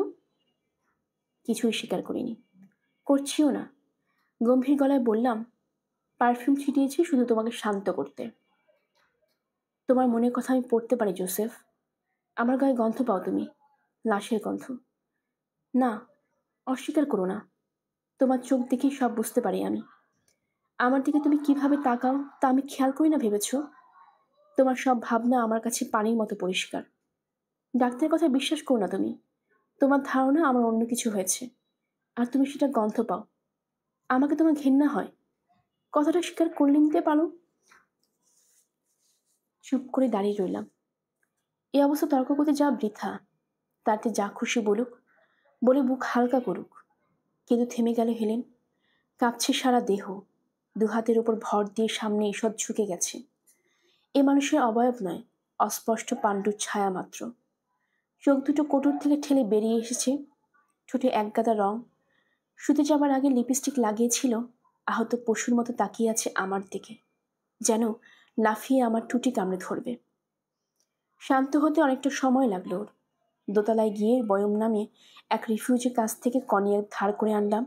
Speaker 1: কিছুই স্বীকার করিনি, করছিও না। গম্ভীর গলায় বললাম, পারফিউম ছিটিয়েছি শুধু তোমাকে শান্ত করতে। তোমার মনের কথা আমি পড়তে পারি জোসেফ। আমার গায়ে গন্ধ পাও তুমি, লাশের গন্ধ। না, অস্বীকার করো না। তোমার চোখ দেখেই সব বুঝতে পারি আমি। আমার দিকে তুমি কিভাবে তাকাও তা আমি খেয়াল করি না ভেবেছ? তোমার সব ভাবনা আমার কাছে পানির মতো পরিষ্কার। ডাক্তারের কথা বিশ্বাস করো না তুমি। তোমার ধারণা আমার অন্য কিছু হয়েছে, আর তুমি সেটা গন্ধ পাও। আমাকে তোমার ঘেন্না হয়, কথাটা স্বীকার করলে নিতে পারো। চুপ করে দাঁড়িয়ে রইলাম। এই অবস্থা তর্ক করতে যাওয়া বৃথা। তাতে যা খুশি বলুক, বলে বুক হালকা করুক। কিন্তু থেমে গেল হেলেন। কাঁপছে সারা দেহ। দুহাতের উপর ভর দিয়ে সামনে ঈষৎ ঝুঁকে গেছে। এ মানুষের অবয়ব নয়, অস্পষ্ট পাণ্ডুর ছায়া মাত্র। চোখ দুটো কোটর থেকে ঠেলে বেরিয়ে এসেছে, ঠোঁটে একগাদা রং। শুতে যাবার আগে লিপস্টিক লাগিয়েছিল, আহত পশুর মতো তাকিয়ে আছে আমার দিকে, যেন লাফিয়ে আমার টুটি কামড়ে ধরবে। শান্ত হতে অনেকটা সময় লাগলো ওর। দোতলায় গিয়ে বয়ম নামে এক রিফিউজির কাছ থেকে কনিয়াক ধার করে আনলাম।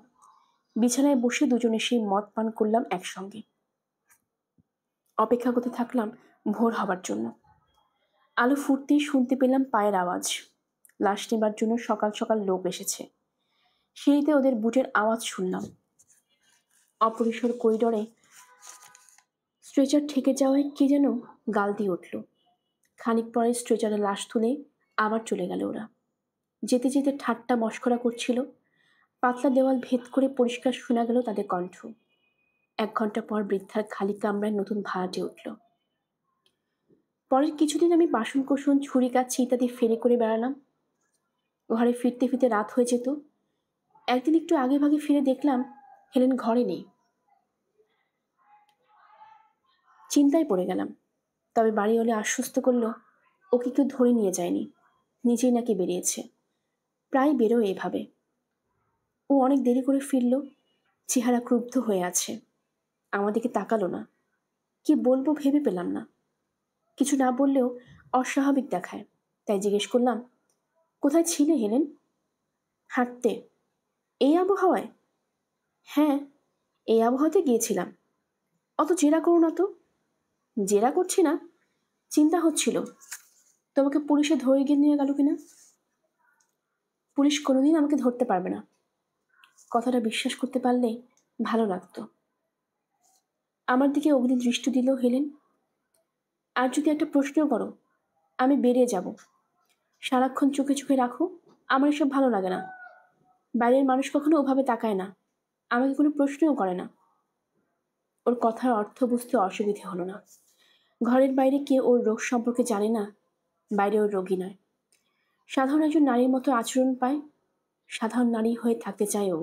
Speaker 1: বিছানায় বসে দুজনে সেই মদ পান করলাম একসঙ্গে। অপেক্ষা করতে থাকলাম ভোর হবার জন্য। আলো ফুটতেই শুনতে পেলাম পায়ের আওয়াজ। লাশ নেবার জন্য সকাল সকাল লোক এসেছে। সিঁড়িতে ওদের বুটের আওয়াজ শুনলাম। অপরিসর করিডরে স্ট্রেচার ঠেকে যাওয়ায় কে যেন গাল দিয়ে উঠল। খানিক পরে স্ট্রেচারে লাশ তুলে আবার চলে গেল ওরা। যেতে যেতে ঠাট্টা মশকরা করছিল। পাতলা দেওয়াল ভেদ করে পরিষ্কার শোনা গেল তাদের কণ্ঠ। 1 ঘন্টা পর বৃদ্ধার খালি কামরায় নতুন ভাড়াটে উঠল। পরের কিছুদিন আমি বাসনকোসন, ছুরি কাচ্ছি ইত্যাদি ফেরে করে বেড়ালাম। ঘরে ফিরতে ফিরতে রাত হয়ে যেত। একদিন একটু আগে ভাগে ফিরে দেখলাম হেলেন ঘরে নেই। চিন্তায় পড়ে গেলাম। তবে বাড়িওয়ালা আশ্বস্ত করল ওকে কেউ ধরে নিয়ে যায়নি, নিজেই নাকি বেরিয়েছে। প্রায় বেরোয় এভাবে। ও অনেক দেরি করে ফিরল, চেহারা ক্রুব্ধ হয়ে আছে। আমাদেরকে তাকালো না। কি বলবো ভেবে পেলাম না। কিছু না বললেও অস্বাভাবিক দেখায়, তাই জিজ্ঞেস করলাম, কোথায় ছিলে হেলেন? হাঁটতে। এই আবহাওয়ায়? হ্যাঁ, এই আবহাওয়াতে গিয়েছিলাম। অত জেরা করো না তো। জেরা করছি না, চিন্তা হচ্ছিল তোমাকে পুলিশে ধরে গিয়ে নিয়ে গেল কিনা। পুলিশ কোনোদিন আমাকে ধরতে পারবে না। কথাটা বিশ্বাস করতে পারলে ভালো লাগতো। আমার দিকে অগ্নি দৃষ্টি দিল হেলেন। আর যদি একটা প্রশ্ন করো, আমি বেরিয়ে যাব। সারাক্ষণ চোখে চোখে রাখো, আমার এসব ভালো লাগে না। বাইরের মানুষ কখনো ওভাবে তাকায় না, আমাকে কোনো প্রশ্নও করে না। ওর কথার অর্থ বুঝতে অসুবিধে হলো না। ঘরের বাইরে কেউ ওর রোগ সম্পর্কে জানে না, বাইরে ওর রোগী নয়। সাধারণ একজন নারীর মতো আচরণ পায়, সাধারণ নারী হয়ে থাকতে চায় ও।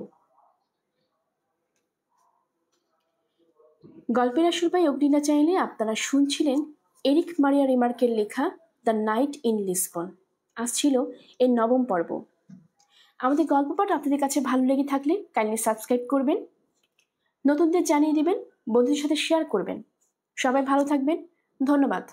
Speaker 1: গল্পের আসর পাই অগ্নিনা চাইলে আপনারা শুনছিলেন এরিক মারিয়া রিমার্কের লেখা দ্য নাইট ইন লিসবন। আসছিল এর 9ম পর্ব। আমাদের গল্প পাঠ আপনাদের কাছে ভালো লেগে থাকলে কাইন্ডলি সাবস্ক্রাইব করবেন, নতুনদের জানিয়ে দিবেন, বন্ধুদের সাথে শেয়ার করবেন। সবাই ভালো থাকবেন। ধন্যবাদ।